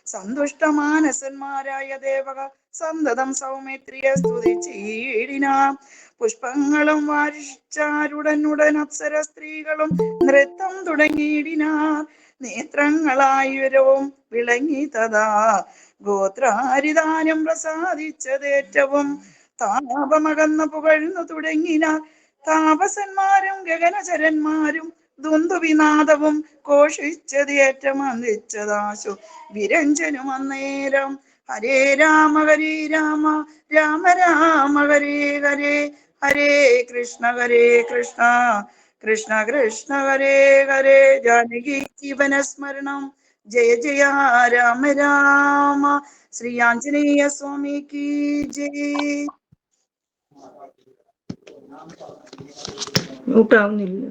സന്തുഷ്ടമാനസന്മാരായ ദേവക സന്തതം സൗമിത്രിയെ സ്തുതിച്ചീടിനാം പുഷ്പങ്ങളും വാരിച്ചാരുടനുടൻ അപ്സര സ്ത്രീകളും നൃത്തം തുടങ്ങിയിടിനാർ നേത്രങ്ങളായുരവും വിളങ്ങി തഥാ ഗോത്രാരിദാനം പ്രസാദിച്ചതേറ്റവും താപമകന്നു പുകഴ്ന്നു തുടങ്ങിനാർ താപസന്മാരും ഗഗനചരന്മാരും ദുന്ദുവിനാദവും ഘോഷിച്ചത് ഏറ്റമന്ദിച്ചതാശു വിരഞ്ജനും അന്നേരം ഹരേ രാമ രാമ രാമ ഹരേ ഹരേ ഹരേ കൃഷ്ണ കൃഷ്ണ കൃഷ്ണ ഹരേ ഹരേ ജാനകി ജീവന സ്മരണം ജയ ജയ രാമ രാമ ശ്രീ ആഞ്ജനേയ സ്വാമിക്ക് ജയ. മ്യൂട്ടാവുന്നില്ല,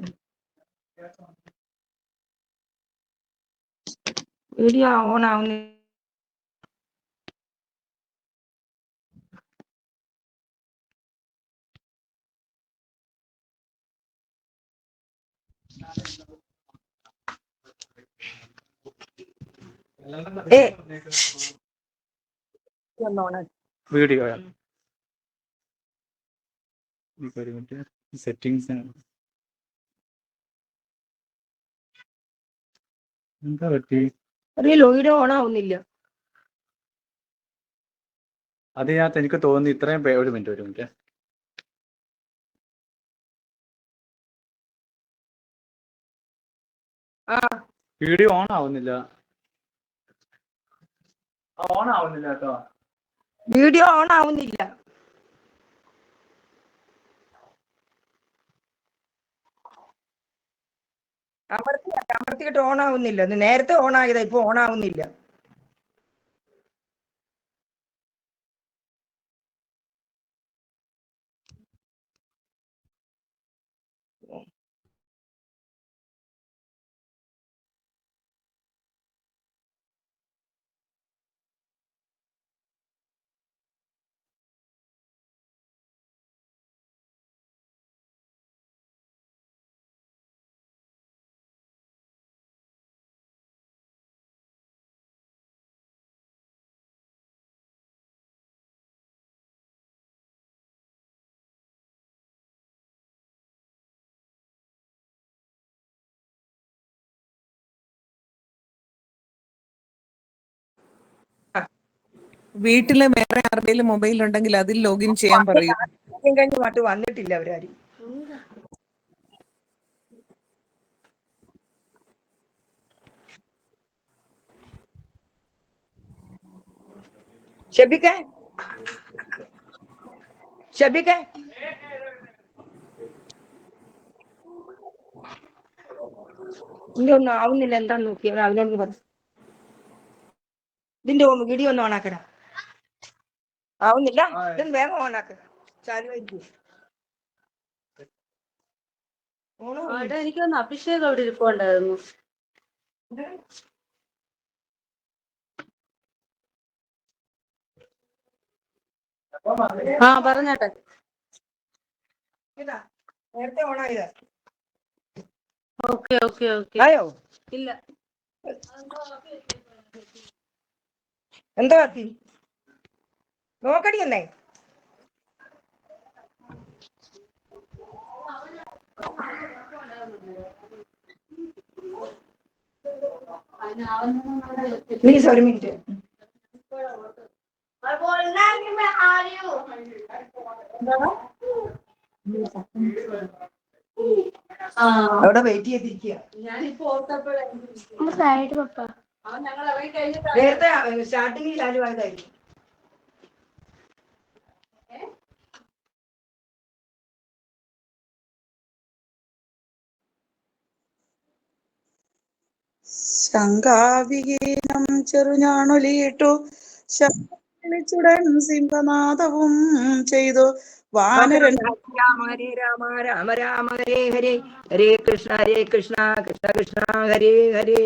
വീഡിയോ ഓൺ ആവുന്നില്ല. വീഡിയോ സെറ്റിംഗ്സ് എന്താ പറ്റി? അറിയില്ലോ, വീഡിയോ ഓൺ ആവുന്നില്ല. അതിനകത്ത് എനിക്ക് തോന്നി ഇത്രയും ഒരു മിനിറ്റ് വീഡിയോ ഓൺ ആവുന്നില്ല കേട്ടോ. വീഡിയോ ഓൺ ആവുന്നില്ല. അമർത്തിയിട്ട് ഓൺ ആവുന്നില്ല. നേരത്തെ ഓൺ ആയതാ, ഇപ്പൊ ഓൺ ആവുന്നില്ല. വീട്ടില് വേറെ ആരുടെയും മൊബൈൽ ഉണ്ടെങ്കിൽ അതിൽ ലോഗിൻ ചെയ്യാൻ പറയൂ. കഴിഞ്ഞ് മട്ട് വന്നിട്ടില്ല അവരാരും. ഷബിക്കെ ഷബിക്കെ ഇന്റെ ഒന്നും ആവുന്നില്ല, എന്താന്ന് നോക്കി അവനോട് പറഞ്ഞു. ഇതിന്റെ വീഡിയോ ഒന്ന് ഓണാക്കടാ. ആവുന്നില്ല, ഇതൊന്ന് വേഗം ഓണാക്ക. ചാലുവായിരിക്കും. എനിക്കൊന്ന് അഭിഷേകം അവിടെ ഇരിപ്പുണ്ടായിരുന്നു. ആ പറഞ്ഞോട്ടെ. ഇതാ നേരത്തെ ഓണായതാ. Okay okay okay. ആയോ? ഇല്ല. എന്താ കത്തി നോക്കടി എന്നേ. പ്ലീസ് ഒരു മിനിറ്റ്. അവിടെ വെയിറ്റ് ചെയ്തിരിക്കുക. നേരത്തെ സ്റ്റാർട്ടിങ്ങിൽ ചാലുവായതായിരിക്കും. ശങ്കാവിഹീനം ചെറുഞാണൊലിയിട്ടു വിളിച്ചുടൻ സിംഹനാദവും ചെയ്തു വാനരൻ. രാമ ഹരേ രാമ രാമ രാമ ഹരേ ഹരേ ഹരേ കൃഷ്ണ കൃഷ്ണ കൃഷ്ണ ഹരേ ഹരേ.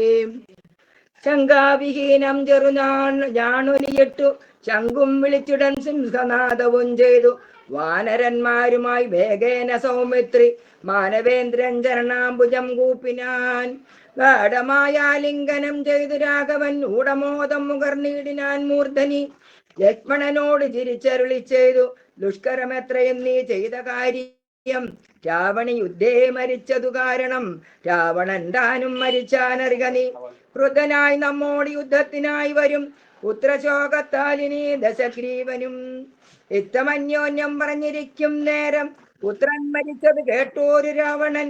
ശങ്കാവിഹീനം ചെറുഞാണൊലിയിട്ടു ശംഖും വിളിച്ചുടൻ സിംഹനാദവും ചെയ്തു വാനരന്മാരുമായി വേഗേന സൗമിത്രി മാനവേന്ദ്രൻ ചരണാംബുജം കൂപ്പിനാൻ. ഗാഠമായ ലിംഗനം ചെയ്തു രാഘവൻ ഊടമോദം മുകർന്നിടിനാൻ മൂർധനി. ലക്ഷ്മണനോട് ചിരിച്ചരുളി ചെയ്തു ദുഷ്കരമെത്രയും നീ ചെയ്ത കാര്യം. രാവണി യുദ്ധേ മരിച്ചതു കാരണം രാവണൻ താനും മരിച്ചാനറിക നീ. ക്രുദ്ധനായി നമ്മോട് യുദ്ധത്തിനായി വരും പുത്രശോകത്താലിനി ദശഗ്രീവനും. ഇത്തമന്യോന്യം പറഞ്ഞിരിക്കും നേരം പുത്രൻ മരിച്ചത് കേട്ടോരു രാവണൻ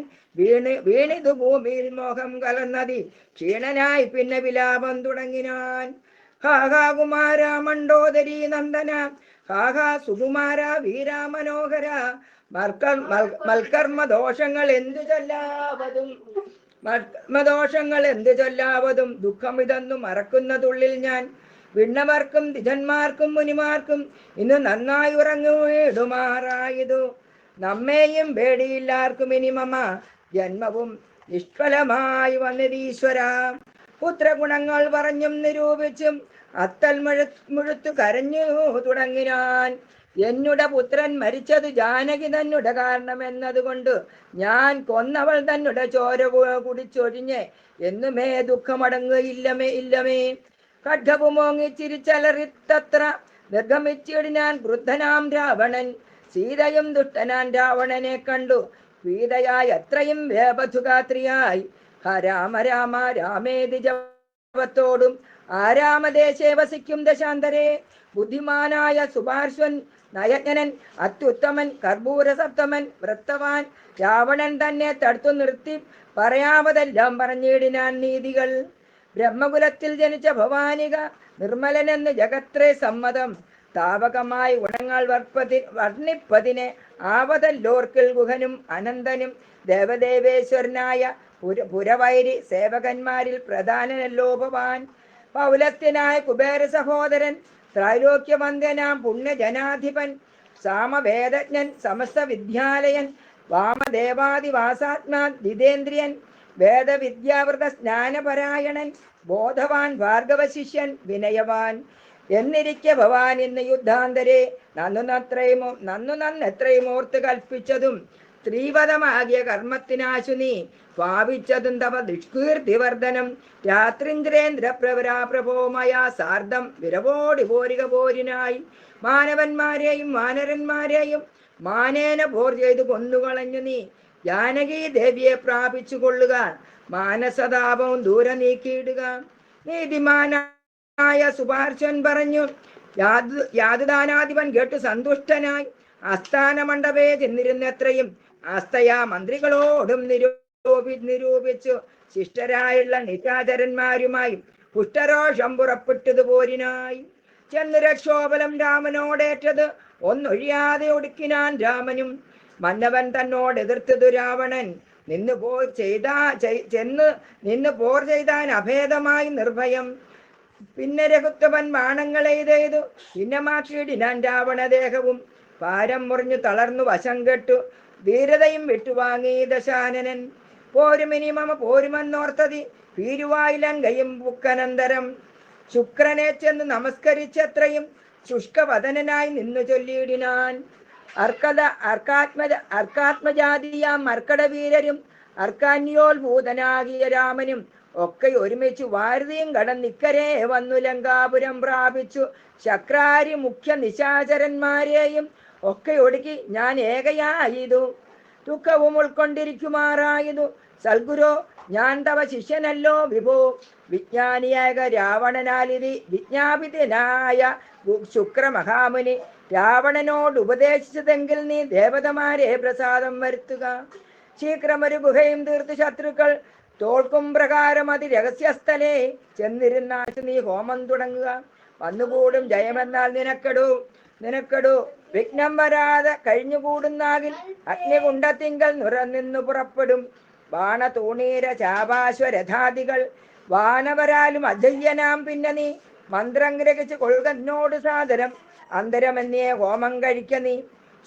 വീണിതു ഭൂമിയിൽ മോഹം കലർന്നതി ക്ഷീണനായി പിന്നെ വിലാപം തുടങ്ങിനാൻ. ഹാഹാ കുമാര മണ്ഡോദരി നന്ദന, ഹാഹാ സുകുമാര വീരാ മനോഹര, മൽക്കർമ്മദോഷങ്ങൾ എന്തു ചൊല്ലാവതും ദുഃഖമിതെന്നു മറക്കുന്നതുള്ളിൽ ഞാൻ. വിണ്ണവർക്കും ദ്വിജന്മാർക്കും മുനിമാർക്കും ഇന്ന് നന്നായി ഉറങ്ങിടുമാറായതു. നമ്മെയും പേടിയില്ലാർക്കും ഇനി മമ ജന്മവും നിഷ്ഫലമായി വന്നതീശ്വര. പുത്രഗുണങ്ങൾ പറഞ്ഞും നിരൂപിച്ചും അത്തൽ മുഴുത്തു കരഞ്ഞു തുടങ്ങിനാൻ. എന്നുടെ പുത്രൻ മരിച്ചത് ജാനകി തന്നുടെ കാരണം എന്നതുകൊണ്ട് ഞാൻ കൊന്നവൾ തന്നുടെ ചോര കുടിച്ചൊഴിഞ്ഞ് എന്നുമേ ദുഃഖമടങ്ങുകയില്ലമേ. ഖഡ്ഗവുമോങ്ങിച്ചിരിച്ചലറിത്തത്ര നിർഗമിച്ചിടിനാൻ ക്രുദ്ധനാം രാവണൻ. സീതയും ദുഷ്ടനാൻ രാവണനെ കണ്ടു പീതയായി അത്രയും വേപഥുഗാത്രിയായി. രാമ രാമ രാമേതി ജപത്തോടും ആരാമദേശേ വസിക്കും ദശാന്തരേ. ബുദ്ധിമാനായ സുപാർശ്വൻ നയജ്ഞനൻ അത്യുത്തമൻ കർപ്പൂരസപ്തമൻ വൃത്തവാൻ രാവണൻ തന്നെ തടുത്തു നിർത്തി പറയാവതെല്ലാം പറഞ്ഞിടിനാൻ നീതികൾ. ബ്രഹ്മകുലത്തിൽ ജനിച്ച ഭവാനിക നിർമ്മലനെന്ന് ജഗത്രേ സമ്മതം. താപകമായി ഗുണങ്ങൾ വർണ്ണിപ്പതിനെ ആവതല്ലോർക്കിൽ ഗുഹനും അനന്തനും ദേവദേവേശ്വരനായ പുരവൈരി സേവകന്മാരിൽ പ്രധാനനല്ലോ ഭവാൻ. പൗലസ്ത്യനായ കുബേര സഹോദരൻ ത്രൈലോക്യവന്ദ്യനാം പുണ്യജനാധിപൻ സാമവേദജ്ഞൻ സമസ്ത വിദ്യാലയൻ വാമദേവാദിവാസാത്മാ ജിതേന്ദ്രിയൻ വേദവിദ്യാവൃത സ്നാനപരായണൻ ബോധവാൻ ഭാർഗവശിഷ്യൻ വിനയവാൻ എന്നിരിക്കെ ഭവാൻ ഇന്ന് യുദ്ധാന്തരെ നന്നെത്രയും ഓർത്ത് കൽപ്പിച്ചതും സ്ത്രീവധമാകിയ കർമ്മത്തിനാശു നീ ഭാവിച്ചതും തവ ദുഷ്കീർത്തിവർദ്ധനം. രാത്രിന്ദ്രേന്ദ്രപ്രവരാപ്രഭോമയാ സാർദ്ധം വിരവോടി പോരിക പോരിനായി. മാനവന്മാരെയും വാനരന്മാരെയും മാനേന പോർ ചെയ്തു കൊന്നുകളഞ്ഞു നീ ജാനകി ദേവിയെ പ്രാപിച്ചു കൊള്ളുക. മാനസതാപവും ദൂരെ നീക്കിയിടുക. നീതിമാനായ സുപാർശ്വൻ പറഞ്ഞു യാതുദാനാധിപൻ കേട്ടു സന്തുഷ്ടനായി ആസ്ഥാന മണ്ഡപേ ചെന്നിരുന്നെത്രയും ആസ്തയാ മന്ത്രികളോടും നിരൂപിച്ചു ശിഷ്ടരായുള്ള നിശാചരന്മാരുമായി പുഷ്ടരോഷം പുറപ്പെട്ടത് പോരിനായി. ചെന്ന് രക്ഷോബലം രാമനോടേറ്റത് ഒന്നൊഴിയാതെ ഒടുക്കിനാൻ രാമനും. മന്നവൻ തന്നോട് എതിർത്തതു രാവണൻ നിന്ന് പോർ ചെയ്താൻ അഭേദമായി നിർഭയം. പിന്നെ രഘുത്തവൻ ബാണങ്ങളെയ്തു ഭിന്നമാക്കിയിടിനാൻ രാവണദേഹവും. പാരം മുറിഞ്ഞു തളർന്നു വശം കെട്ടു ധീരതയും വിട്ടുവാങ്ങി ദശാനനൻ. പോരുമിനി മമ പോരുമെന്നോർത്തതി ഭീരുവായിലങ്കയും പുക്കനന്തരം. ശുക്രനെ ചെന്ന് നമസ്കരിച്ചത്രയും ശുഷ്കവദനായി നിന്നു ചൊല്ലിയിടിനാൻ. അർക്കാത്മജാതിയാം മർക്കടവീരരും അർക്കാന്യോത്ഭൂതനാകിയ രാമനും ഒക്കെ ഒരുമിച്ചു വാരുതിയും കടന്നിക്കരെ വന്നു ലങ്കാപുരം പ്രാപിച്ചു. ശക്രാരി മുഖ്യ നിശാചരന്മാരെയും ഒക്കെ ഒടുക്കി ഞാൻ ഏകയായതു. ദുഃഖവും ഉൾക്കൊണ്ടിരിക്കുമാറായതു സൽഗുരോ ഞാൻ തവ ശിഷ്യനല്ലോ വിഭോ. വിജ്ഞാനിയായ രാവണനാലിതി വിജ്ഞാപിതനായ ശുക്രമഹാമുനി രാവണനോട് ഉപദേശിച്ചതെങ്കിൽ നീ ദേവതമാരെ പ്രസാദം വരുത്തുക. ശീഘ്രമൊരു ഗുഹയും തീർത്ത് ശത്രുക്കൾ തോൽക്കും പ്രകാരം അതി രഹസ്യസ്ഥലേ ചെന്നിരുന്നാച്ചു നീ ഹോമം തുടങ്ങുക. വന്നുകൂടും ജയമെന്നാൽ നിനക്കെടു വിഘ്നം വരാതെ കഴിഞ്ഞുകൂടുന്നാകിൽ അഗ്നികുണ്ടത്തിങ്കൽ നിന്നു പുറപ്പെടും. ബാണതൂണീര ചാപാശ്വരഥാദികൾ വാനവരാലും അജയ്യനാം. പിന്നെ നീ മന്ത്രം ഗ്രഹിച്ച് കൊള്ളുകന്നോട് സാദരം അന്തരമെന്നേ ഹോമം കഴിക്ക നീ.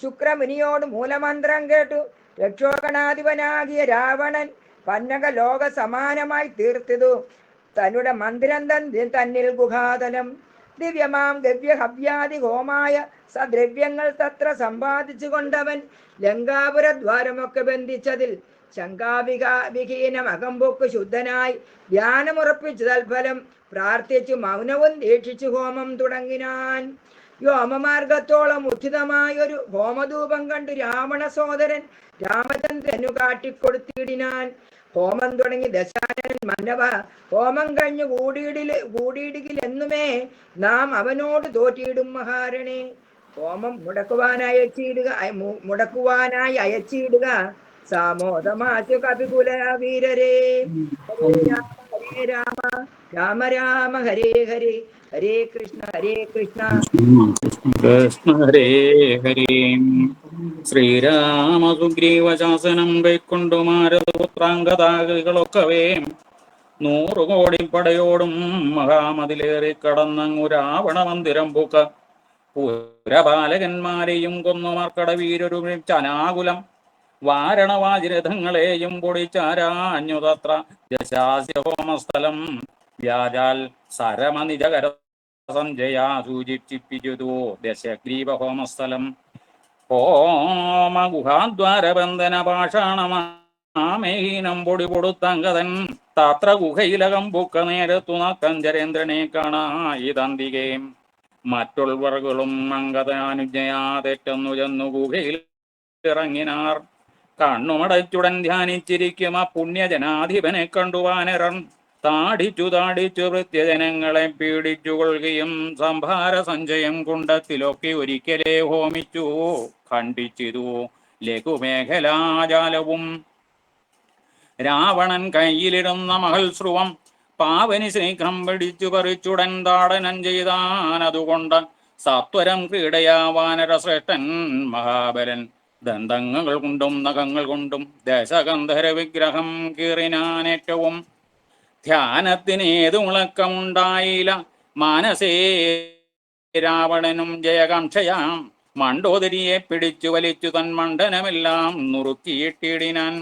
ശുക്രമുനിയോട് മൂലമന്ത്രം കേട്ടു രക്ഷോഗണാധിപനാകിയ രാവണൻ പന്നക ലോക സമാനമായി തീർത്തിതു തന്നുടെ മന്ദിരം തന്നിൽ ഗുഹാതലം. ദിവ്യമാം ഗവ്യഹവ്യാദി ഹോമായ സദ്രവ്യങ്ങൾ തത്ര സമ്പാദിച്ചു കൊണ്ടവൻ ലങ്കാപുര ദ്വാരമൊക്കെ ബന്ധിച്ചതിൽ ശങ്കാവിഹീനം അകമ്പൊക്ക് ശുദ്ധനായി ധ്യാനമുറപ്പിച്ചു തൽഫലം പ്രാർത്ഥിച്ചു മൗനവും ദീക്ഷിച്ചു ഹോമം തുടങ്ങിനാൻ. വ്യോമമാർഗത്തോളം ഉചിതമായൊരു ഹോമധൂപം കണ്ടു രാവണ സോദരൻ രാമചന്ദ്രനു കാട്ടിക്കൊടുത്തിടിനാൻ. ഹോമം തുടങ്ങി ദശാനൻ മന്നവ ഹോമം കഴിഞ്ഞു കൂടിയിടുകിലെന്നുമേ നാം അവനോട് തോറ്റിയിടും മഹാരണേ. ഹോമം മുടക്കുവാനായി അയച്ചിടുക സാമോദമാച്ചു കപികുല വീരരേ. ഹരേ രാമ രാമ രാമ ഹരേ ഹരേ ഹരേ കൃഷ്ണ കൃഷ്ണ ഹരേ ഹരേ. ശ്രീരാമ സുഗ്രീവശാസനം കൈക്കൊണ്ടു മാരതപുത്രാംഗതാകളൊക്കവേ 100 കോടി പടയോടും മഹാമതിലേറി കടന്നങ്ങു രാവണ മന്ദിരം പൂക്ക പുരപാലകന്മാരെയും കൊന്നു മർക്കടവീരൊരുമിച്ച് അനാകുലം വാരണവാജിരഥങ്ങളെയും പൊടിച്ചാരാഞ്ഞു തത്ര ദശാസ്യ ഹോമസ്ഥലം. വ്യാജാൽ സരമനിജകര സഞ്ജയാ സൂചിപ്പിച്ചു ദശഗ്രീവ ഹോമസ്ഥലം. ഹോമഗുഹാദ്വാരബന്ധന പാഷാണമാമേഹീനം പൊടി പൊടുത്തങ്കതൻ താത്ര ഗുഹയിലകം ബുക്ക നേരത്തു നക്കഞ്ചരേന്ദ്രനെ കാണായിതന്തികെ. മറ്റുള്ളവർകളും അംഗതാനുജ്ഞയാ തെറ്റെന്നു ചെന്നു ഗുഹയിൽ ഇറങ്ങിനാർ. കണ്ണുമടച്ചുടൻ ധ്യാനിച്ചിരിക്കും ആ പുണ്യജനാധിപനെ കണ്ടു വാനരൻ താടിച്ചു വൃത്യജനങ്ങളെ പീഡിച്ചു കൊള്ളുകയും സംഭാര സഞ്ചയം കുണ്ടത്തിലൊക്കെ ഒരിക്കലേ ഹോമിച്ചു ഖണ്ഡിച്ചിതു ലഘുമേഖലാജാലവും. രാവണൻ കയ്യിലിടുന്ന മഹൽസ്രുവം പാവനി ശീഘ്രം പിടിച്ചു പറിച്ചുടൻ താടനം ചെയ്താനതുകൊണ്ട് സത്വരം ക്രീഡയാ വാനരശ്രേഷ്ഠൻ മഹാബലൻ. ദന്തങ്ങൾ കൊണ്ടും നഖങ്ങൾ കൊണ്ടും ദശകന്ധര വിഗ്രഹം കീറിനാനേറ്റവും. ധ്യാനത്തിനേതു മുളക്കമുണ്ടായില്ല മാനസേ രാവണനും ജയകാംക്ഷയാം. മണ്ടോദരിയെ പിടിച്ചു വലിച്ചു തൻ മണ്ഡനമെല്ലാം നുറുക്കിയിട്ടിടിനാൻ.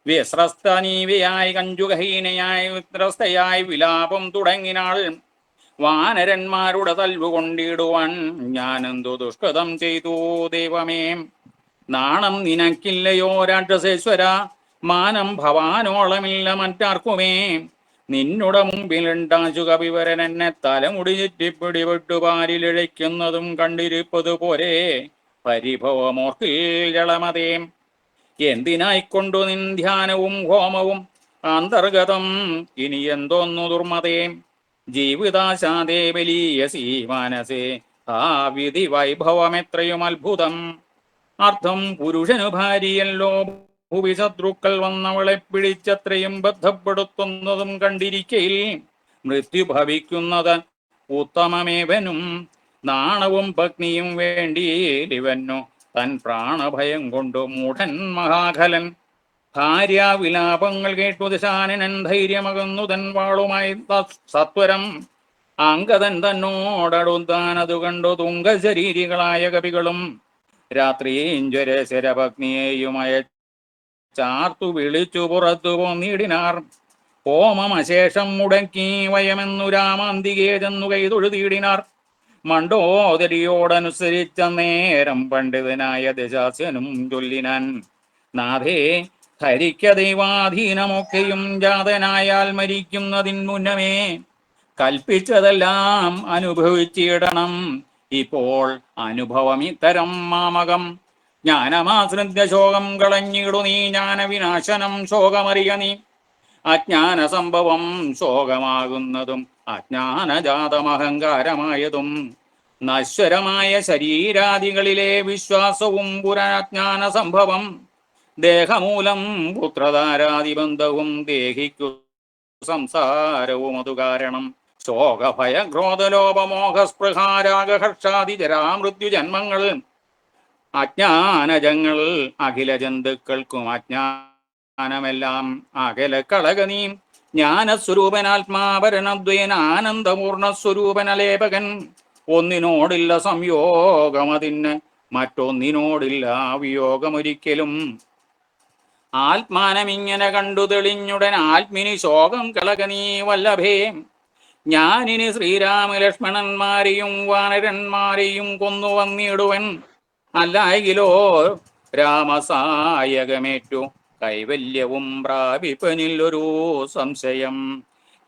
വ്യസ്രസ്തനീവയായി കഞ്ചുകഹീനയായി വിത്രസ്തയായി വിലാപം തുടങ്ങിനാൾ. വാനരന്മാരുടെ തൽവുകൊണ്ടിടുവാൻ ഞാനെന്തു ദുഷ്കൃതം ചെയ്തു ദൈവമേ. നാണം നിനക്കില്ലയോ രാക്ഷസേശ്വര, മാനം ഭവാനോളമില്ല മറ്റാർക്കുമേ. നിന്നുടെ മുമ്പിലുണ്ടാശു കവിവരൻ എന്നെ തലമുടി ചുറ്റിപ്പിടിവിട്ടു പാലിലിഴയ്ക്കുന്നതും കണ്ടിരിപ്പതു പോരെ പരിഭവമോർക്കിൽ ജളമതേ. എന്തിനായിക്കൊണ്ടു നിൻ ധ്യാനവും ഹോമവും അന്തർഗതം ഇനി എന്തോന്നു ദുർമതേ. ജീവിതാശാദേ വലിയ സീ മാനസേ ആ വിധി വൈഭവമെത്രയും അത്ഭുതം. അർത്ഥം പുരുഷനു ഭാര്യയല്ലോ ഭൂവി ശത്രുക്കൾ വന്നവളെ പിടിച്ചത്രയും ബന്ധപ്പെടുത്തുന്നതും കണ്ടിരിക്കയിൽ മൃത്യു ഭവിക്കുന്നത് ഉത്തമമേവനും. നാണവും പത്നിയും വേണ്ടിയിലിവന്നു തൻ പ്രാണഭയം കൊണ്ടു മൂഢൻ മഹാഖലൻ. ഭാര്യാവിലാപങ്ങൾ കേട്ടു ദശാനനൻ ധൈര്യമകന്നു തൻ വാളുമായി സത്വരം. അങ്കദൻ തന്നോടടുത്താനതു കണ്ടു തുങ്കശരീരികളായ കവികളും രാത്രീഞ്ജരശരപത്നിയെയും അയച്ചാർത്തു വിളിച്ചു പുറത്തു പോന്നിടിനാർ. ഹോമമശേഷം മുടക്കി വയമെന്നു രാമാന്തികേ ചെന്നു കൈതൊഴുതിയിടിനാർ. മണ്ഡോദരിയോടനുസരിച്ച നേരം പണ്ഡിതനായ ദശാസ്യനും ചൊല്ലിനാൻ, നാഥേ ഹരിക്ക ദൈവാധീനമൊക്കെയും ജാതനായാൽ മരിക്കുന്നതിന് മുന്നമേ കൽപ്പിച്ചതെല്ലാം അനുഭവിച്ചിടണം. ഇപ്പോൾ അനുഭവം ഇത്തരം മാമകം. ജ്ഞാനമാശ്രിത്യ ശോകം കളഞ്ഞിടു നീ, ജ്ഞാനവിനാശനം ശോകമറിയ നീ. അജ്ഞാന സംഭവം ശോകമാകുന്നതും അജ്ഞാനജാതമഹങ്കാരമായതും നശ്വരമായ ശരീരാദികളിലെ വിശ്വാസവും പുനരജ്ഞാന സംഭവം. ദേഹമൂലം പുത്രധാരാദിബന്ധവും ദേഹിക്കു സംസാരവും അതു കാരണം. ശോകഭയ ക്രോധലോപമോഹസ്പൃഹാരാഗഹർഷാദി ജരാമൃത്യു ജന്മങ്ങൾ അജ്ഞാനജങ്ങൾ അഖില ജന്തുക്കൾക്കും അജ്ഞാനമെല്ലാം അകല കളകനീ. ജ്ഞാനസ്വരൂപനാത്മാപരനദ്വയൻ ആനന്ദപൂർണസ്വരൂപനലേപകൻ. ഒന്നിനോടില്ല സംയോഗമതിന് മറ്റൊന്നിനോടില്ല വിയോഗമൊരിക്കലും. ആത്മാനമിങ്ങനെ കണ്ടു തെളിഞ്ഞുടൻ ആത്മിനി ശോകം കളകനീ വല്ലഭേ. ഞാനിനി ശ്രീരാമലക്ഷ്മണന്മാരെയും വാനരന്മാരെയും കൊന്നു വന്നിടുവൻ. അല്ലായെങ്കിലോ രാമസായകമേറ്റു കൈവല്യവും പ്രാപിപ്പനില്ലൊരു സംശയം.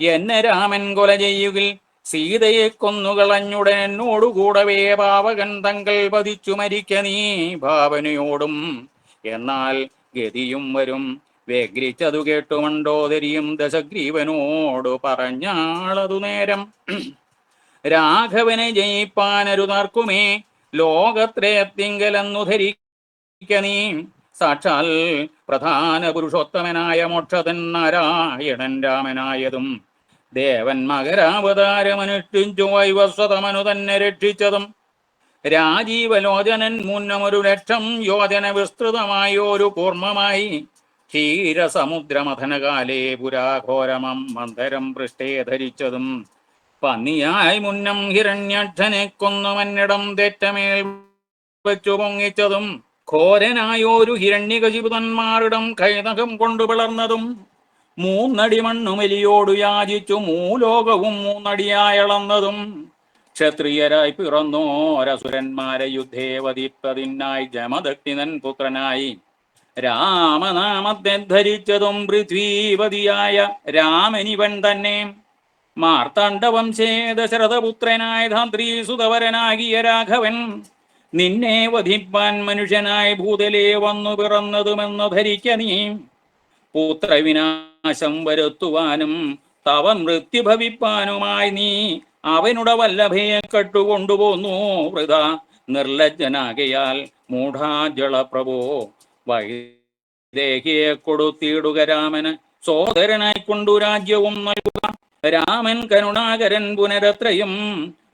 എന്നെ രാമൻ കൊല ചെയ്യുകിൽ സീതയെ കൊന്നുകളഞ്ഞുടൻ എന്നോടുകൂടവേ പാവകൻ തങ്ങൾ പതിച്ചു മരിക്ക നീ ഭാവനയോടും. എന്നാൽ ഗതിയും വരും. വ്യഗ്രിച്ചതു കേട്ടു മണ്ഡോദരിയും ദശഗ്രീവനോടു പറഞ്ഞാളതു നേരം, രാഘവനെ ജയിപ്പാനരുതാർക്കുമേ ലോകത്രയത്തിങ്കലെന്നു ധരിക്ക നീ. സാക്ഷാൽ പ്രധാന പുരുഷോത്തമനായ മോക്ഷതൻ നാരായണൻ രാമനായതും ദേവൻ മകരാവതാരമനുഷ്ഠിച്ചു വൈവസ്വതമനു തന്നെ രക്ഷിച്ചതും രാജീവലോചനൻ മുന്നമൊരു 1,00,000 യോജന വിസ്തൃതമായൊരു കൂർമ്മമായി ക്ഷീരസമുദ്രമഥനകാലേ പുരാഘോരമം മന്ധരം പൃഷ്ഠേ ധരിച്ചതും പന്നിയായി മുന്നം ഹിരണ്യാക്ഷനെ കൊന്നു മന്നിടം തെറ്റമേൽ വെച്ചു പൊങ്ങിച്ചതും ഘോരനായോരു ഹിരണ്യകശിപുതന്മാരിടം കൈനകം കൊണ്ടു പിളർന്നതും 3 അടി മണ്ണുമെലിയോടു യാചിച്ചു മൂലോകവും 3 അടിയായളന്നതും ക്ഷത്രിയരായി പിറന്നോരസുരന്മാരെ യുദ്ധേ വധിപ്പതിനായി ജമദക്ഷിണൻ പുത്രനായി രാമനാമത്തെ ധരിച്ചതും പൃഥ്വീപതിയായ രാമനിവൻ തന്നെ. മാർത്താണ്ഡവംശേ ദശരഥപുത്രനായ ധാത്രീസുതവരനാകിയ രാഘവൻ നിന്നെ വധിപ്പാൻ മനുഷ്യനായി ഭൂതലേ വന്നു പിറന്നതുമെന്ന് ധരിക്ക നീ. പുത്രവിനാശം വരുത്തുവാനും തവ മൃത്യു ഭവിപ്പാനുമായി നീ അവനുടെ വല്ലഭയെ കട്ടുകൊണ്ടുപോന്നു വൃഥ. നിർലജ്ജനാകയാൽ മൂഢാജളപ്രഭോ വൈദേഹിയെ കൊടുത്തിടുക രാമന് സോദരനായി കൊണ്ടു രാജ്യവും നൽകുക. രാമൻ കരുണാകരൻ പുനരത്രയും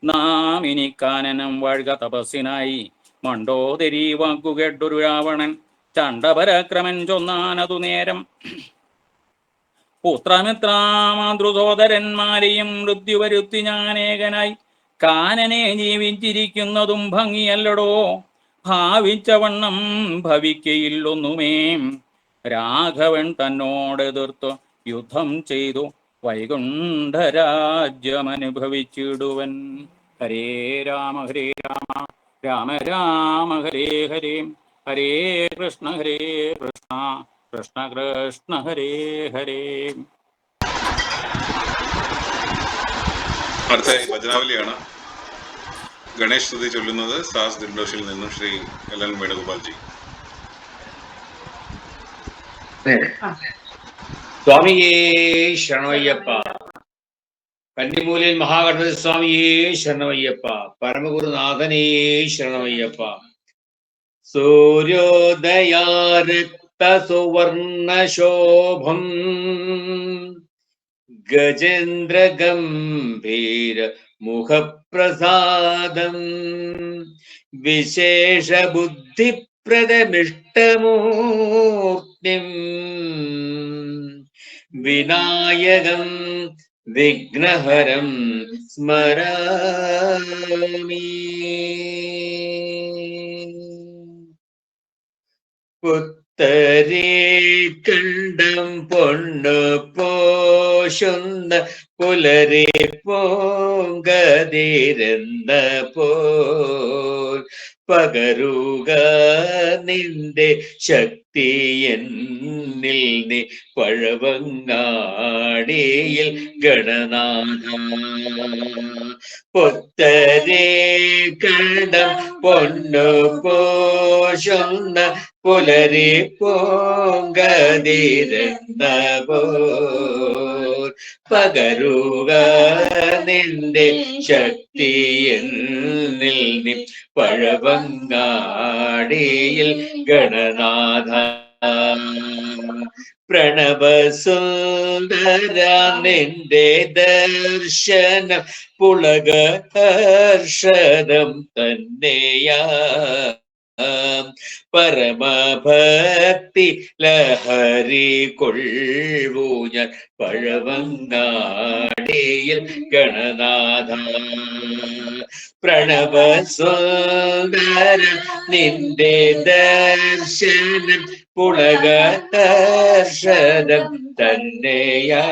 നാം ഇനി കാനനം വാഴുക തപസ്സിനായി. മണ്ഡോദരി വാക്കുകേട്ടൊരു രാവണൻ ചണ്ഡപരാക്രമൻ ചൊന്നാനതു നേരം, പുത്രമിത്രാമാതൃസോദരന്മാരെയും മൃത്യു വരുത്തി ഞാനേകനായി കാനനെ ജീവിച്ചിരിക്കുന്നതും ഭംഗിയല്ലടോ. ഭാവിച്ച വണ്ണം ഭവിക്കയില്ലൊന്നുമേ. രാഘവൻ തന്നോടെതിർത്തു യുദ്ധം ചെയ്തു വൈകുണ്ഠരാജ്യമനുഭവിച്ചിടുവൻ. ഹരേ രാമ രാമ രാമ ഹരേ ഹരേ. ഹരേ കൃഷ്ണ കൃഷ്ണ കൃഷ്ണ ഹരേ ഹരേ. അടുത്ത ഭജനാവലിയാണ്. ഗണേഷ് സ്തുതി ചൊല്ലുന്നത് സാസ് ദിൻഡോഷിൽ നിന്നും ശ്രീ എൽ വേണുഗോപാൽജി. സ്വാമിയേ ശരണയ്യപ്പ. കന്നിമൂലയിൽ മഹാഗണപതി സ്വാമിയേ ശരണമയ്യപ്പ. പരമഗുരുനാഥനേ ശരണമയ്യപ്പ. സൂര്യോദയാരക്ത സുവർണ ശോഭം ഗജേന്ദ്ര ഗംഭീര മുഖപ്രസാദം വിശേഷ ബുദ്ധിപ്രദമിഷ്ടമൂർത്തിം വിനായകം വിഘ്നഹരം സ്മരാമി. പുത്തരേ കണ്ടം പൊണ്ണു പോശുന്ന പുലരെ പോങ്കതിരുന്ന പോൽ പകരുക നിന്റെ ശക്തി എന്നിൽ നീ പഴവങ്ങാടിയിൽ ഗണനാഥ. പുത്തരേ കണ്ടം പൊന്നു പോശുന്ന പുലരി പോങ്കതിരുന്ന പോൽ പകരുക നിന്റെ ശക്തി എന്നിൽ നീ പഴവങ്ങാടിയിൽ ഗണനാഥ. പ്രണവസുന്ദര നിന്റെ ദർശനം പുളക ഹർഷദം തന്നെയാ. പരമഭക്തി ലഹരി കൊള്ളൂ ഞാൻ പഴവങ്ങാടിയിൽ ഗണനാഥ. പ്രണവസുന്ദര നിന്റെ ദർശനം പുളക ഹർഷദം തന്നെയാ.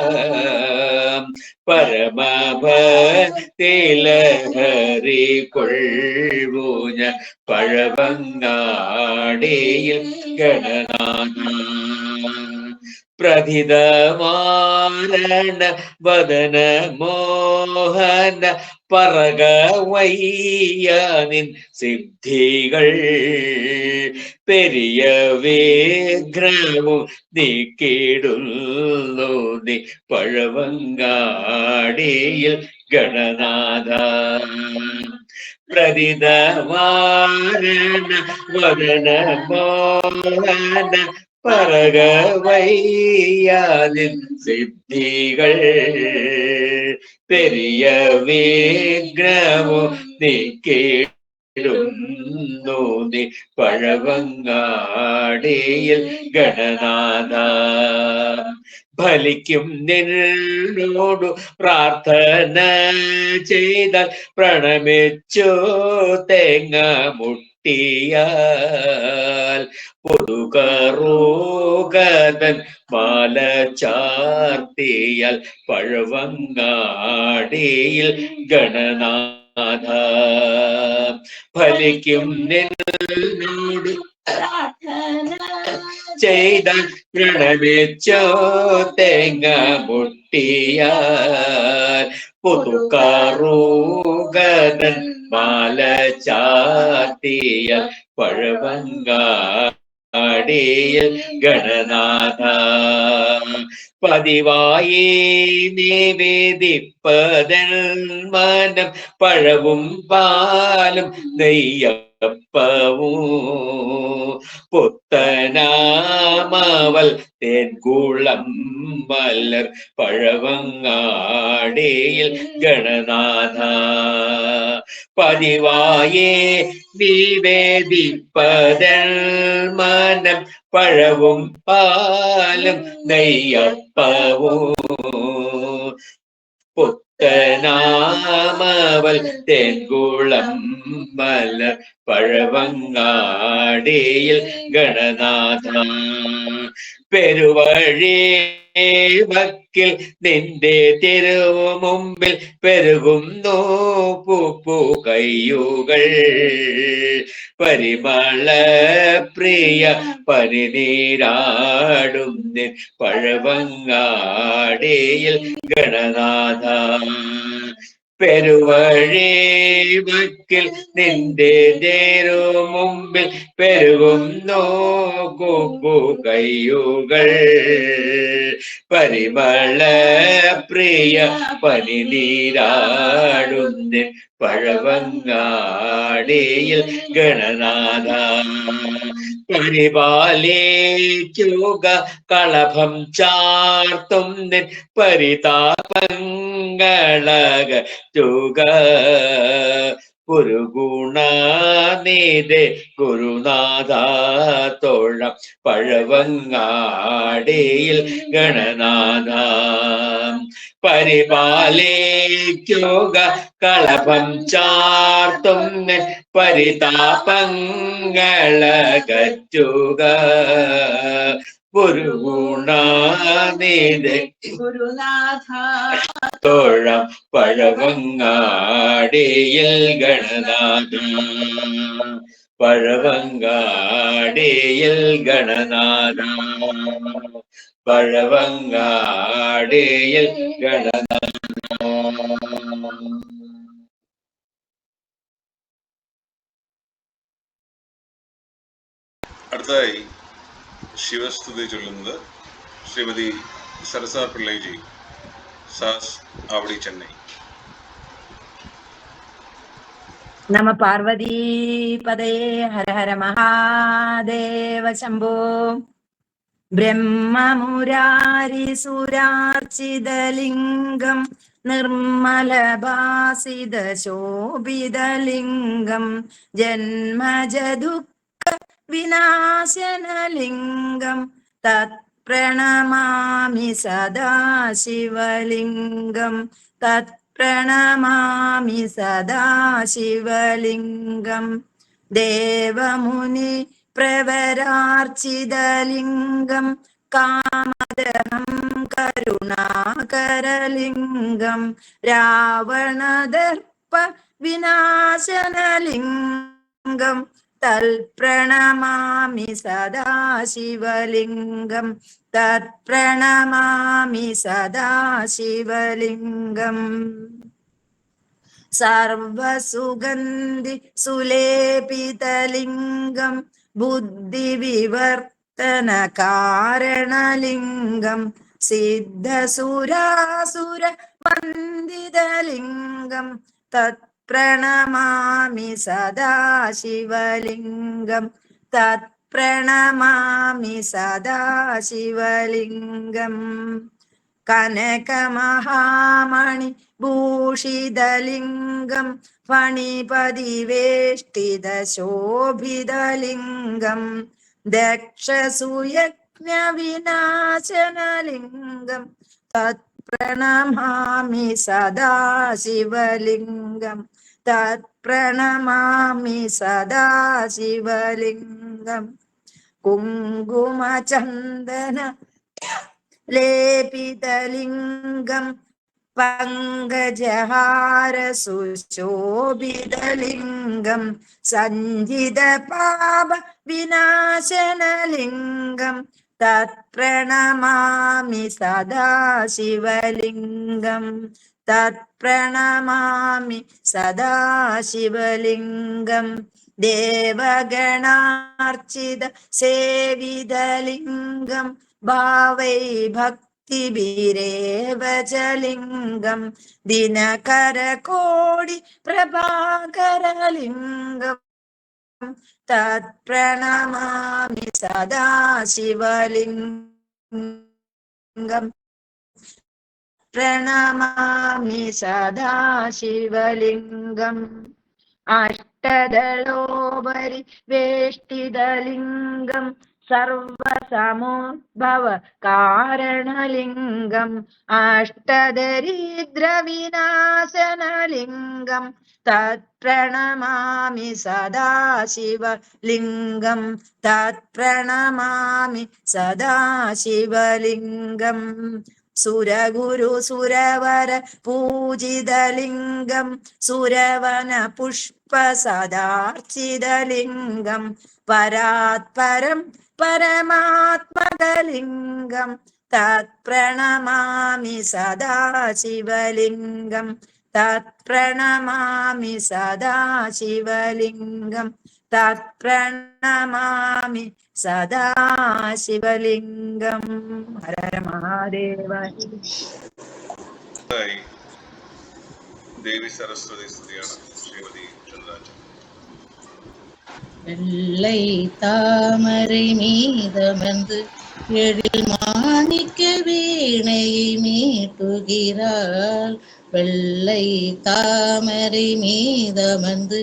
പരമഭക്തി ലഹരി കൊള്ളൂ ഞാൻ പഴവങ്ങാടിയിൽ ഗണനാഥ. പ്രഥിതമാരണ വദന മോഹന പറകവയ്യ നിൻ സിദ്ധികൾ പെരിയ വിഗ്രഹവും നീക്കിടുന്നു നീ പഴവങ്ങാടിയിൽ ഗണനാഥ. പ്രഥിതമാരണ വദന മോഹന പറകവയ്യാതിൻ സിദ്ധികൾ പെരിയ വിഗ്രഹവും നീക്കിടുന്നു നീ പഴവങ്ങാടിയിൽ ഗണനാഥ. ഫലിക്കും നിന്നോടു പ്രാർത്ഥന ചെയ്താൽ പ്രണമിച്ചു തേങ്ങ മുട്ടിയാൽ പൊതുകറൂകതൻ മാല ചാർത്തിയാൽ പഴവങ്ങാടിയിൽ ഗണനാഥ. ഫലിക്കും നിന്നോട് ചെയ്താൽ പ്രണമിച്ചോ തേങ്ങ മുട്ടിയാൽ പൊതുകറൂകതൻ മാല ചാർത്തിയാൽ പഴവങ്ങാടിയിൽ ഗണനാഥ. പതിവായി നിവേദിപ്പതൻ മനം പഴവും പാലും നെയ്യപ്പവും പുത്തനാമവൽ തേൻകുളം മലർ പഴവങ്ങാടിയിൽ ഗണനാഥ. പതിവായേ നിവേദിപ്പതൻ മനം പഴവും പാലും നെയ്യപ്പവും പുത്തനാമവൽ തേൻകുളം മലർ പഴവങ്ങാടിയിൽ ഗണനാഥ. പെരുവഴി വക്കിൽ നിന്റെ തിരുമുമ്പിൽ പെരുകുന്നു പൂപ്പൂ കയ്യുകൾ പരിമള പ്രിയ പരിനീരാടും നിൻ പഴവങ്ങാടിയിൽ ഗണനാഥ. പെരുവഴി വക്കിൽ നിന്റെ തേരു മുമ്പിൽ പെരുകുന്നു കുപ്പു കയ്യുകൾ. പരിമള പ്രിയ പനിനീരാടുന്ന പഴവങ്ങാടിയിൽ ഗണനാഥ. പരിപാലിക്കുക കളഭം ചാർത്തും നിൻ പരിതാപങ്ങളകറ്റുക. ഗുരുഗുണാനിധേ ഗുരുനാഥ തോഴം പഴവങ്ങാടിയിൽ ഗണനാഥ. പരിപാലിക്കുക കളഭം ചാർത്തും പരിതാപങ്ങളകറ്റുക. ഗുരുഗുണാനിധേ ഗുരുനാഥ തോഴം പഴവങ്ങാടിയിൽ ഗണനാഥ. പഴവങ്ങാടിയിൽ ഗണനാഥ. പഴവങ്ങാടിയിൽ ഗണനാഥ. അടുത്തതായി ശിവസ്തുതി ചൊല്ലുന്നത് ശ്രീമതി സരസ പിള്ളൈജി, സാസ് ആവടി, ചെന്നൈ. നമ പാർവതീപതയേ ഹര ഹര മഹാദേവ ശംഭോ. ബ്രഹ്മമുരാരിസുരാർച്ചിതലിംഗം നിർമ്മലഭാസിത ശോഭിതലിംഗം ജന്മജദുഃഖ വിനാശനലിംഗം തത്പ്രണമാമി സദാശിവലിംഗം. തത്പ്രണമാമി സദാശിവലിംഗം. ദേവമുനി പ്രവരാർച്ചിതലിംഗം കാമദഹം കരുണാകരലിംഗം രാവണദർപ്പ വിനാശനലിംഗം തൽപ്രണമാമി സദാശിവലിംഗം. തത്പ്രണമാമി സദാശിവലിംഗം. സർവസുഗന്ധി സുലേപിതലിംഗം ബുദ്ധിവിവർത്തന കാരണലിംഗം സിദ്ധസുരാസുര വന്ദിതലിംഗം തത്പ്രണമാമി സദാശിവലിംഗം. തത്പ്രണമാമി സദാശിവലിംഗം. കനകമഹാമണി ഭൂഷിതലിംഗം ഫണിപതിവേഷ്ടിത ശോഭിതലിംഗം ദക്ഷസുയജ്ഞ വിനാശനലിംഗം തത്പ്രണമാമി സദാശിവലിംഗം. തത്പ്രണമാമി സദാശിവലിംഗം. കുങ്കുമചന്ദന ലേപിതലിംഗം പങ്കജഹാര സുശോഭിതലിംഗം സഞ്ജിത പാപ വിനാശനലിംഗം തത്പ്രണമാമി സദാശിവലിംഗം. തത്പ്രണമാമി സദാശിവലിംഗം. ദേവഗണാർച്ചിത സേവിതലിംഗം ഭാവൈ ഭക്തിഭിരേവചലിംഗം ദിനകരകോടി പ്രഭാകരലിംഗം തത്പ്രണമാമി സദാശിവലിംഗം. പ്രണമാമി സദാശിവലിംഗം. അഷ്ടദളോപരി വേഷ്ടിതലിംഗം സർവസമോദ്ഭവ കാരണലിംഗം അഷ്ടദരിദ്രവിനാശനലിംഗം തത്പ്രണമാമി സദാശിവലിംഗം. തത്പ്രണമാമി സദാശിവലിംഗം. സുരഗുരു സുരവര പൂജിതലിംഗം സുരവന പുഷ്പ സദാർച്ചിതലിംഗം പരാത്പരം പരമാത്മകലിംഗം തത്പ്രണമാമി സദാശിവലിംഗം. തത്പ്രണമാമി സദാ ശിവലിംഗം തത്പ്രണമാമി സദാ ശിവലിംഗം. ഹര ഹര മഹാദേവ. ദേവി സരസ്വതി സ്തുതിയാണ് ശ്രീമതി ചന്ദ്രാചാര്യ. வெள்ளை தாமரை மீதமர்ந்து எழில் மாணிக்க வீணையை மீட்டுகிறாள். வெள்ளை தாமரை மீதமர்ந்து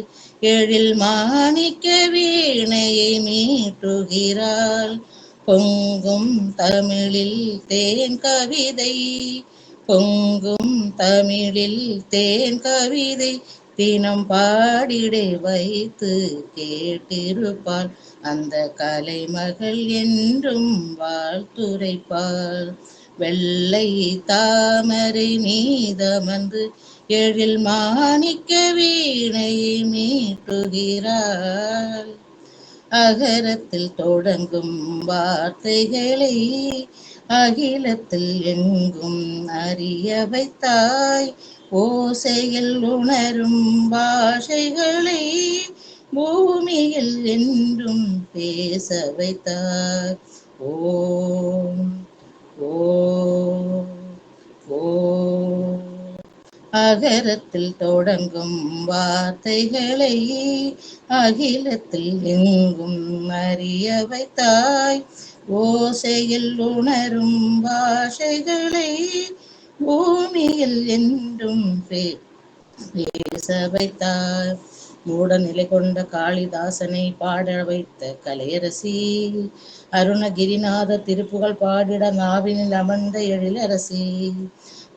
எழில் மாணிக்க வீணையை மீட்டுகிறாள். பொங்கும் தமிழில் தேன் கவிதை பொங்கும் தமிழில் தேன் கவிதை தினம் பாடிடை வைத்து கேட்டிருப்பாள். அந்த கலைமகள் என்றும் வாழ்த்துரைப்பாள். வெள்ளை தாமரை மீதமர்ந்து எழில் மாணிக்க வீணையை மீட்டுகிறாள். அகரத்தில் தொடங்கும் வார்த்தைகளை அகிலத்தில் எங்கும் அறிய வைத்தாய். ஓசையில் உணரும் பாஷைகளை பூமியில் என்றும் பேச வைத்தார். ஓம் ஓம் ஓம். அகரத்தில் தொடங்கும் வார்த்தைகளை அகிலத்தில் எங்கும் அறிய வைத்தாய். ஓசையில் உணரும் பாஷைகளை பூமியில் என்றும் பேச வைத்தார். மூட நிலை கொண்ட காளிதாசனை பாட வைத்த கலையரசி அருணகிரிநாத திருப்புகள் பாடிட நாவினில் அமர்ந்த எழிலரசி.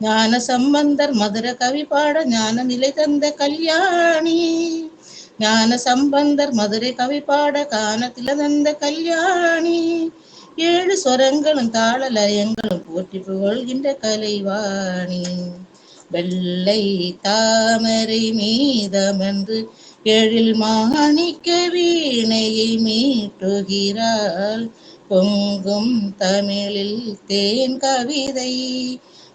ஞான சம்பந்தர் மதுர கவி பாட ஞான நிலை தந்த கல்யாணி. ஞான சம்பந்தர் மதுரை கவி பாட கானத்தில தந்த கல்யாணி. 7 ஸ்வரங்களும் தாள லயங்களும் போற்றி புகழ்கின்ற கலைவாணி. வெள்ளை தாமரை மீதமர்ந்து எழில் மாணிக்க வீணையை மீட்டுகிறாள். பொங்கும் தமிழில் தேன் கவிதை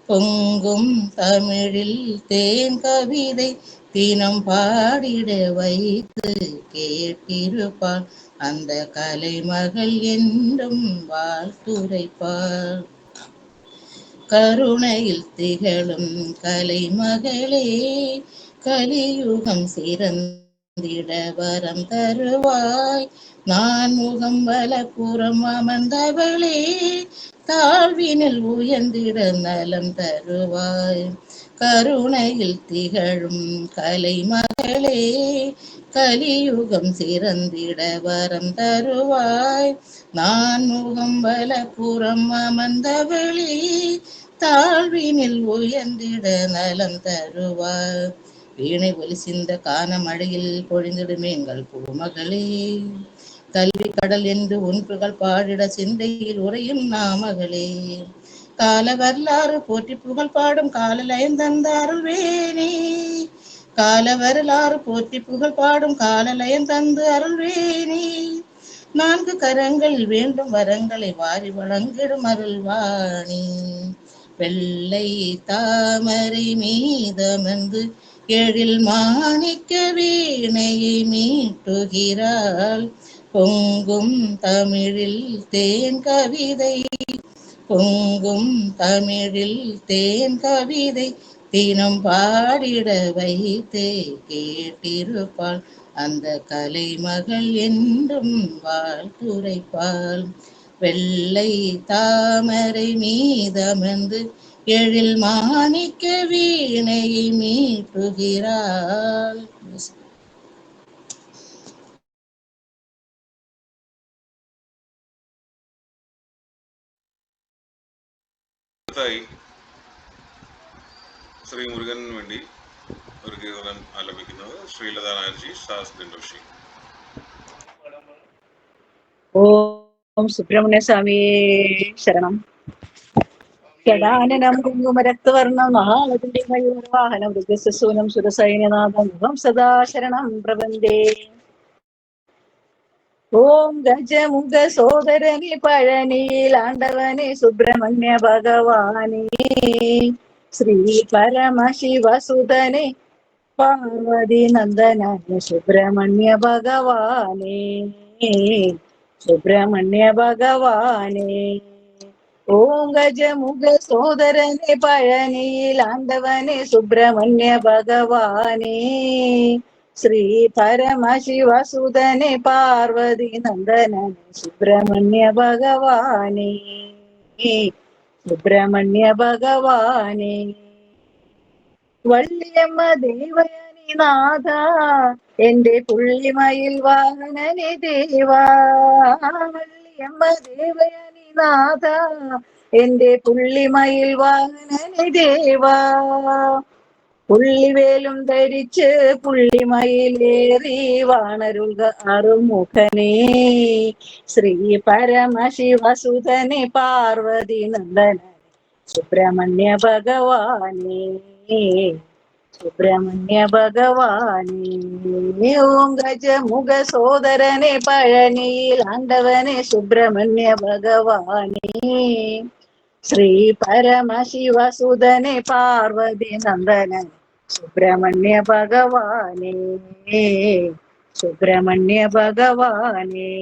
பொங்கும் தமிழில் தேன் கவிதை தினம் பாடிட வைத்து கேட்டிருப்பாள். அந்த கலைமகள் என்றும் வாழ்த்துரைப்பாள். கருணையில் திகழும் கலைமகளே கலியுகம் சிறந்திட வரம் தருவாய். நான் முகம் வலப்புறம் அமர்ந்தவளே தாழ்வினில் உயர்ந்திட நலம் தருவாய். கருணையில் திகழும் கலைமகளே கலியுகம் சிறந்திட வரம் தருவாய். நான் முகம் வலப்புறம் அமர்ந்தவளே தாழ்வினில் உயர்ந்திட நலம் தருவாய். வீணை ஒலி சிந்த கான மழையில் பொழிந்திடும் எங்கள் பூமகளே கல்வி கடல் என்று உன் புகழ் பாடிட சிந்தையில் உரையும் நாமகளே. கால வரலாறு போற்றி புகழ் பாடும் காலலயம் தந்த அருள்வேணி. கால வரலாறு போற்றி புகழ் பாடும் காலலயம் தந்து அருள்வேணி. 4 கரங்கள் வேண்டும் வரங்களை வாரி வழங்கிடும் அருள்வாணி. வெள்ளை தாமரை மீதமர்ந்து எழில் மாணிக்க வீணையை மீட்டுகிறாள். பொங்கும் தமிழில் தேன் கவிதை பொங்கும் தமிழில் தேன் கவிதை தினம் பாடிட வைத்தே கேட்டிருப்பாள். அந்த கலைமகள் என்றும் வாழ்த்துரைப்பாள். வெள்ளை தாமரை மீதமர்ந்து எழில் மாணிக்க வீணையை மீட்டுகிறாள். ശ്രീ മുരുകന് വേണ്ടി ഒരു കീർത്തനം ആലപിക്കുന്നത് ശ്രീലത നായർജി സാസ് ദിൻഡോഷി. ഓം സുബ്രഹ്മണ്യ സ്വാമി ശരണം. ഷടാനനം കുങ്കുമരക്തവർണം മഹാനദിന്റെ മയൂരവാഹനം മൃഗസൂനം സുരസൈന്യനാഥം മുഖം സദാ ശരണം പ്രപന്ദേ. ഓം ഗജമുഖ സോദരനെ പഴനിയിൽ ആണ്ടവനെ സുബ്രഹ്മണ്യ ഭഗവാനേ. ശ്രീ പരമശിവസുതനെ പാർവതി നന്ദനായ സുബ്രഹ്മണ്യ ഭഗവാനേ, സുബ്രഹ്മണ്യ ഭഗവാനേ. ഓം ഗജമുഖ സോദരനെ പഴനിയിലാണ്ടവനെ സുബ്രഹ്മണ്യ ഭഗവാനേ, ശ്രീ പരമശിവസുതനെ പാർവതി നന്ദനനെ സുബ്രഹ്മണ്യ ഭഗവാനേ, സുബ്രഹ്മണ്യ ഭഗവാനേ. വള്ളിയമ്മ ദേവയാനി നാഥ എന്റെ പുള്ളിമയിൽ വാഹനനെ ദേവാ, വള്ളിയമ്മ ദേവയാനി നാഥ എന്റെ പുള്ളിമയിൽ വാഹനനെ ദേവാ. പുള്ളിവേലും ധരിച്ച് പുള്ളിമയിലേറി വാണരുൾക അറുമുഖനേ, ശ്രീ പരമശിവസുതനെ പാർവതി നന്ദന സുബ്രഹ്മണ്യ ഭഗവാനേ, സുബ്രഹ്മണ്യ ഭഗവാനേ. ഓം ഗജമുഖ സോദരനെ പഴനിയിലാണ്ടവനെ സുബ്രഹ്മണ്യ ഭഗവാനേ, ശ്രീ പരമശിവസുതനെ പാർവതി നന്ദനൻ സുബ്രഹ്മണ്യ ഭഗവാനേ, സുബ്രഹ്മണ്യ ഭഗവാനേ.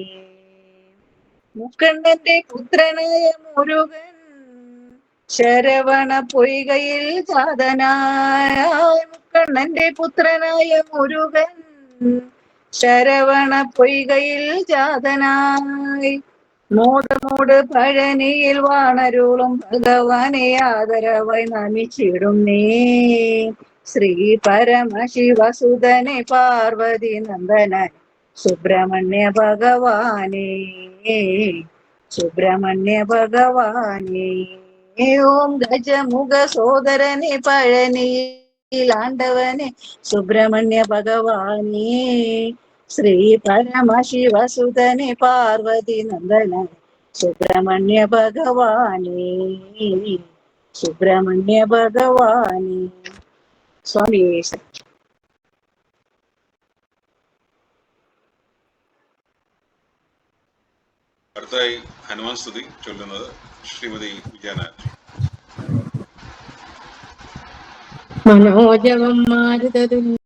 മുക്കണ്ണന്റെ പുത്രനായ മുരുകൻ ശരവണ പൊയ്കയിൽ ജാതനായ, മുക്കണ്ണന്റെ പുത്രനായ മുരുകൻ ശരവണ പൊയ്കയിൽ ജാതനായി മോദമോട് പഴനിയിൽ വാണരുളും ഭഗവാനെ ആദരവായി നമിച്ചിടുന്നേ, ശ്രീ പരമശിവസുതനെ പാർവതി നന്ദനൻ സുബ്രഹ്മണ്യ ഭഗവാനേ, സുബ്രഹ്മണ്യ ഭഗവാനേ. ഓം ഗജമുഖ സോദരനെ പഴനിയിലാണ്ടവനെ സുബ്രഹ്മണ്യ ഭഗവാനേ, ശ്രീ പരമശിവസുതനെ പാർവതി നന്ദന സുബ്രഹ്മണ്യ ഭഗവാനേ, സുബ്രഹ്മണ്യ ഭഗവാനേ. സ്വാമി അടുത്തായി ഹനുമാൻ സ്തുതി ചൊല്ലുന്നത് ശ്രീമതി വിജയനാഥ്. മനോജവം മാരുതതുല്യം